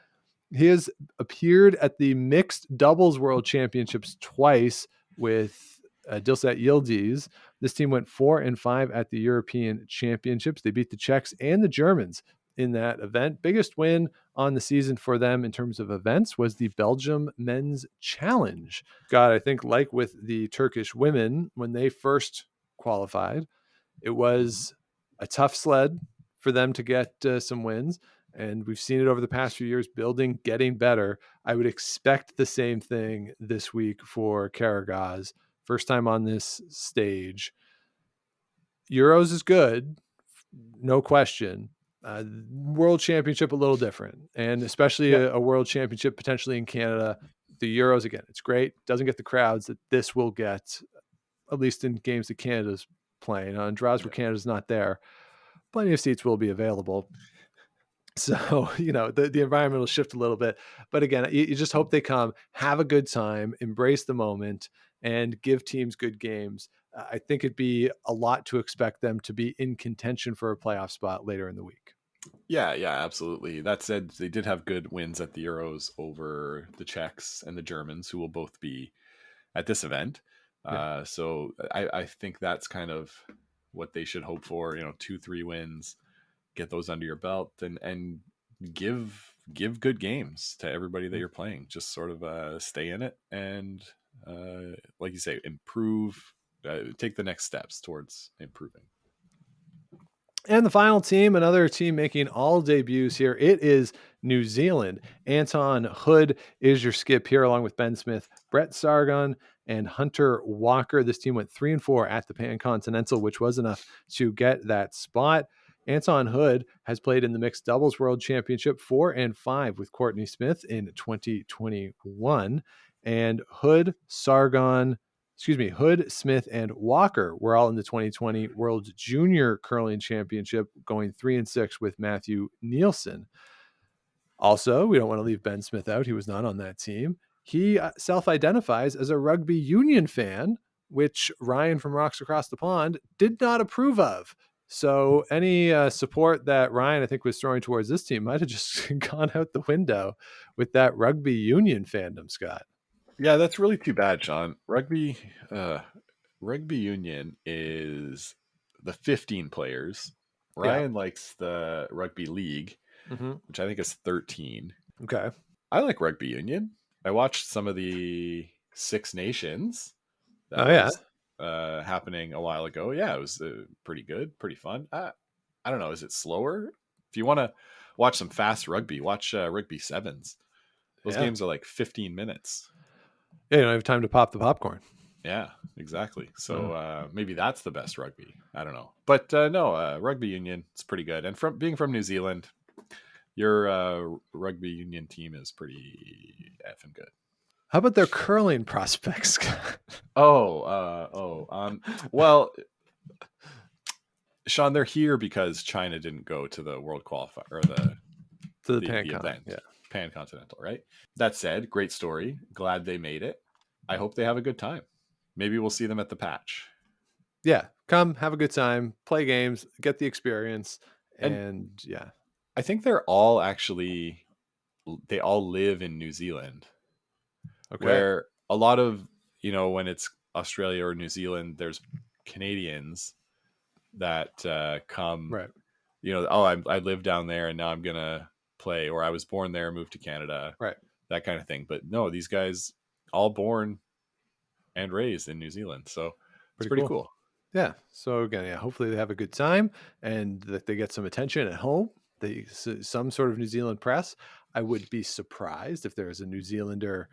He has appeared at the Mixed Doubles World Championships twice with Dilsat Yildiz. This team went 4-5 at the European Championships. They beat the Czechs and the Germans in that event. Biggest win on the season for them in terms of events was the Belgium Men's Challenge. God, I think like with the Turkish women, when they first qualified, it was a tough sled for them to get some wins. And we've seen it over the past few years, building, getting better. I would expect the same thing this week for Karagöz. First time on this stage. Euros is good, no question. World Championship a little different, and especially a World Championship potentially in Canada. The Euros, again, it's great. Doesn't get the crowds that this will get, at least in games that Canada's playing. On draws where Canada's not there, plenty of seats will be available. So, you know, the environment will shift a little bit. But again, you just hope they come, have a good time, embrace the moment, and give teams good games. I think it'd be a lot to expect them to be in contention for a playoff spot later in the week. Yeah, absolutely. That said, they did have good wins at the Euros over the Czechs and the Germans, who will both be at this event. Yeah. So I think that's kind of what they should hope for, 2-3 wins, get those under your belt, and give good games to everybody that you're playing. Just sort of stay in it and, like you say, improve, take the next steps towards improving. And the final team, another team making all debuts here, it is New Zealand. Anton Hood is your skip here, along with Ben Smith, Brett Sargon, and Hunter Walker. This team went 3-4 at the Pan Continental, which was enough to get that spot. Anton Hood has played in the Mixed Doubles World Championship 4-5 with Courtney Smith in 2021. And Hood, Smith, and Walker were all in the 2020 World Junior Curling Championship, going 3-6 with Matthew Nielsen. Also, we don't want to leave Ben Smith out. He was not on that team. He self-identifies as a rugby union fan, which Ryan from Rocks Across the Pond did not approve of So any support that Ryan, I think, was throwing towards this team might have just gone out the window with that rugby union fandom, Scott. Yeah, that's really too bad, Sean. Rugby union is the 15 players. Ryan likes the rugby league, which I think is 13. Okay. I like rugby union. I watched some of the Six Nations that was happening a while ago. Yeah, it was pretty good, pretty fun. I don't know. Is it slower? If you want to watch some fast rugby, watch Rugby Sevens. Those games are like 15 minutes. Yeah, you don't have time to pop the popcorn. Yeah, exactly. So maybe that's the best rugby. I don't know. But no, rugby union, it's pretty good. And from being from New Zealand, your rugby union team is pretty effing good. How about their curling prospects? Well, Sean, they're here because China didn't go to the World Qualifier or the event. Yeah. Pan-continental, right? That said, great story. Glad they made it. I hope they have a good time. Maybe we'll see them at the patch. Yeah, come have a good time, play games, get the experience, and yeah. I think they all live in New Zealand. Okay. Where a lot of, when it's Australia or New Zealand, there's Canadians that come, right. I live down there and now I'm going to play, or I was born there, moved to Canada, right? That kind of thing. But no, these guys all born and raised in New Zealand, so it's pretty cool. Yeah. So again, hopefully they have a good time and that they get some attention at home. Some sort of New Zealand press. I would be surprised if there is a New Zealander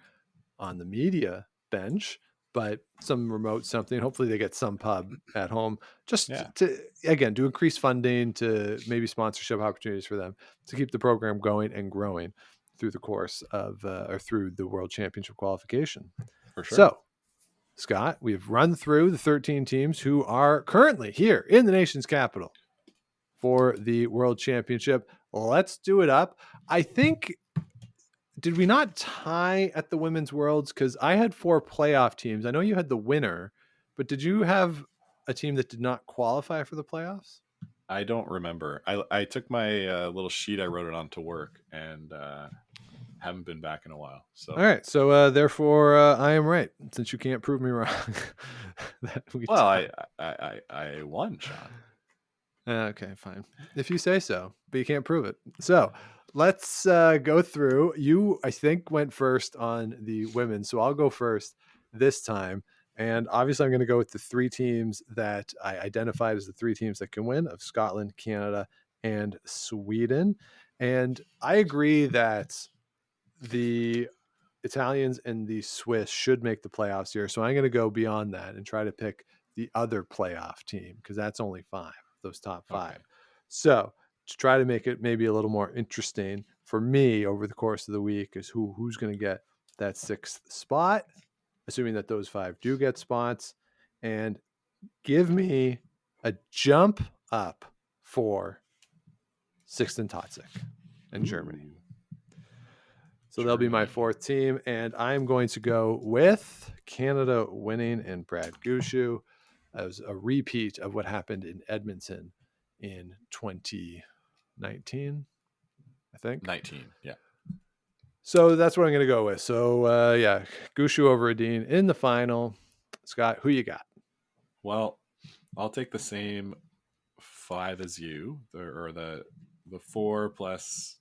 on the media bench, but some remote something. Hopefully they get some pub at home just to increase funding, to maybe sponsorship opportunities for them to keep the program going and growing through the course of or through the World Championship qualification. For sure. So, Scott, we've run through the 13 teams who are currently here in the nation's capital for the World Championship. Let's do it up. I think, did we not tie at the Women's Worlds? Because I had 4 playoff teams. I know you had the winner, but did you have a team that did not qualify for the playoffs? I don't remember. I took my little sheet, I wrote it on to work, and haven't been back in a while. So all right. So therefore, I am right, since you can't prove me wrong. I won, Sean. Okay, fine. If you say so, but you can't prove it. So let's go through. I think, went first on the women, so I'll go first this time. And obviously, I'm going to go with the 3 teams that I identified as the 3 teams that can win, of Scotland, Canada, and Sweden. And I agree that the Italians and the Swiss should make the playoffs here. So I'm going to go beyond that and try to pick the other playoff team, because that's only 5, those top 5. Okay. So to try to make it maybe a little more interesting for me over the course of the week is who's going to get that 6th spot, assuming that those 5 do get spots, and give me a jump up for Sixten Totzig in Germany. So they'll be my 4th team, and I'm going to go with Canada winning and Brad Gushue as a repeat of what happened in Edmonton in 2019, I think. 19, yeah. So that's what I'm going to go with. So, Gushue over Adine in the final. Scott, who you got? Well, I'll take the same 5 as you, or the 4 plus,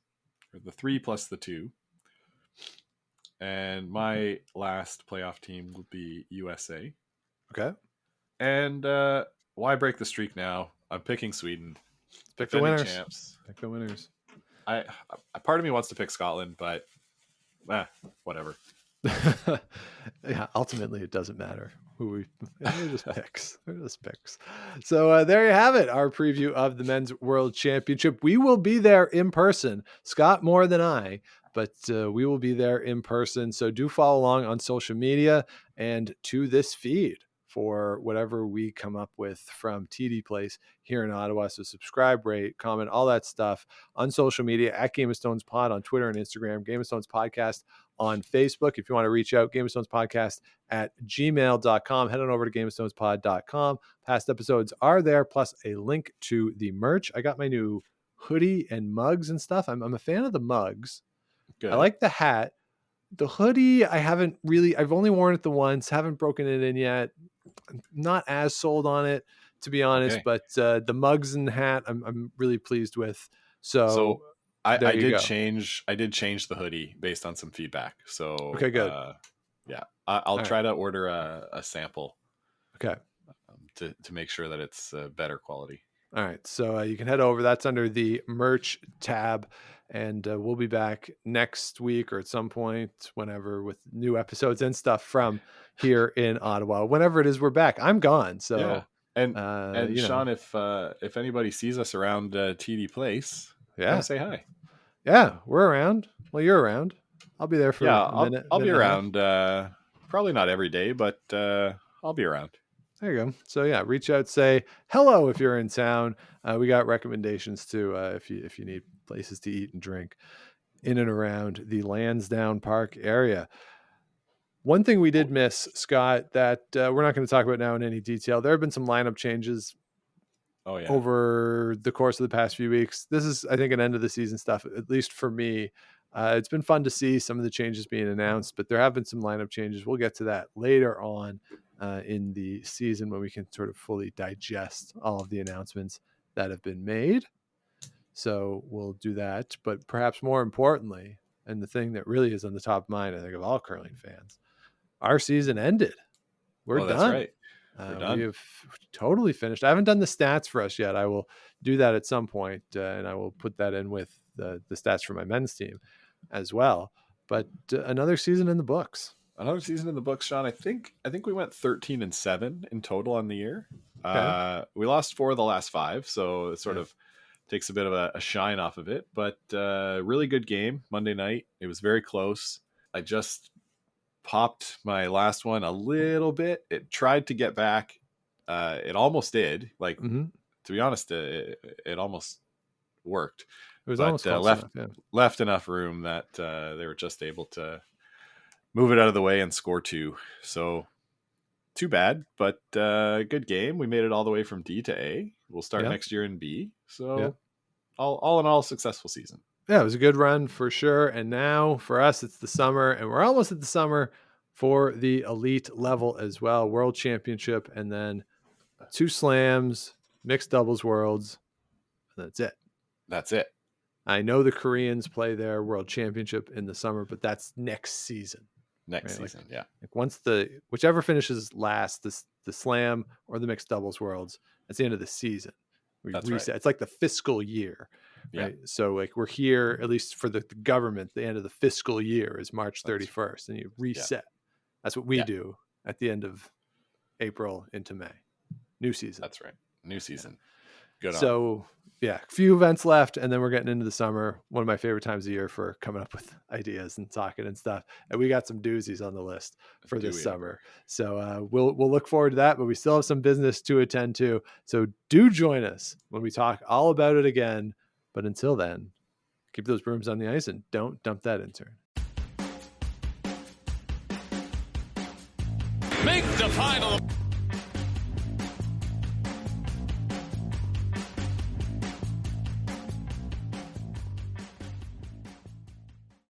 or the 3 plus the 2. And my last playoff team will be USA. Okay. And why break the streak now? I'm picking Sweden. Pick the winners. Champs. Pick the winners. I part of me wants to pick Scotland, but whatever. Yeah, ultimately it doesn't matter who they're just picks. They're just picks. So there you have it, our preview of the Men's World Championship. We will be there in person. Scott more than I, but we will be there in person. So do follow along on social media and to this feed for whatever we come up with from TD Place here in Ottawa. So subscribe, rate, comment, all that stuff on social media at Game of Stones Pod on Twitter and Instagram, Game of Stones Podcast on Facebook. If you want to reach out, GameOfStonesPodcast@gmail.com. Head on over to GameOfStonesPod.com. Past episodes are there, plus a link to the merch. I got my new hoodie and mugs and stuff. I'm a fan of the mugs. Good. I like the hat. The hoodie, I've only worn it the once, haven't broken it in yet. I'm not as sold on it, to be honest, but the mugs and hat I'm really pleased with. So I did change the hoodie based on some feedback. So okay, good. I'll try to order a sample. Okay. To make sure that it's better quality. All right. So you can head over. That's under the merch tab. And we'll be back next week or at some point, whenever, with new episodes and stuff from here in Ottawa. Whenever it is, we're back. I'm gone. So yeah. And Sean, if anybody sees us around TD Place, come say hi. Yeah, we're around. Well, you're around. I'll be there for a minute. I'll be around. Probably not every day, but I'll be around. There you go. So yeah, reach out, say hello if you're in town. We got recommendations too if you need places to eat and drink in and around the Lansdowne Park area. One thing we did miss, Scott, that we're not going to talk about now in any detail. There have been some lineup changes over the course of the past few weeks. This is, I think, an end of the season stuff, at least for me. It's been fun to see some of the changes being announced, but there have been some lineup changes. We'll get to that later on in the season when we can sort of fully digest all of the announcements that have been made. So we'll do that. But perhaps more importantly, and the thing that really is on the top of mind, I think, of all curling fans, our season ended. We're done. That's right. We're done. We have totally finished. I haven't done the stats for us yet. I will do that at some point, and I will put that in with the stats for my men's team as well. But another season in the books. Another season in the books, Sean. I think we went 13-7 in total on the year. Okay. We lost 4 of the last 5, so it sort of takes a bit of a shine off of it. But really good game Monday night. It was very close. I just popped my last one a little bit. It tried to get back. It almost did. To be honest, it almost worked. It was almost left enough room that they were just able to move it out of the way and score 2. So too bad, but good game. We made it all the way from D to A. We'll start next year in B. So all in all, successful season. Yeah, it was a good run for sure. And now for us, it's the summer, and we're almost at the summer for the elite level as well. World Championship, and then 2 slams, mixed doubles worlds. And that's it. That's it. I know the Koreans play their World Championship in the summer, but that's next season. Next season, Like once whichever finishes last, the slam or the mixed doubles worlds, that's the end of the season. We reset. Right. It's like the fiscal year, right? Yeah. So like we're here, at least for the government, the end of the fiscal year is March 31st, and you reset. Yeah. That's what we do at the end of April into May. New season. That's right. New season. Good. So a few events left, and then we're getting into the summer. One of my favorite times of year for coming up with ideas and talking and stuff. And we got some doozies on the list for this summer. So we'll look forward to that, but we still have some business to attend to. So do join us when we talk all about it again. But until then, keep those brooms on the ice and don't dump that intern. Make the final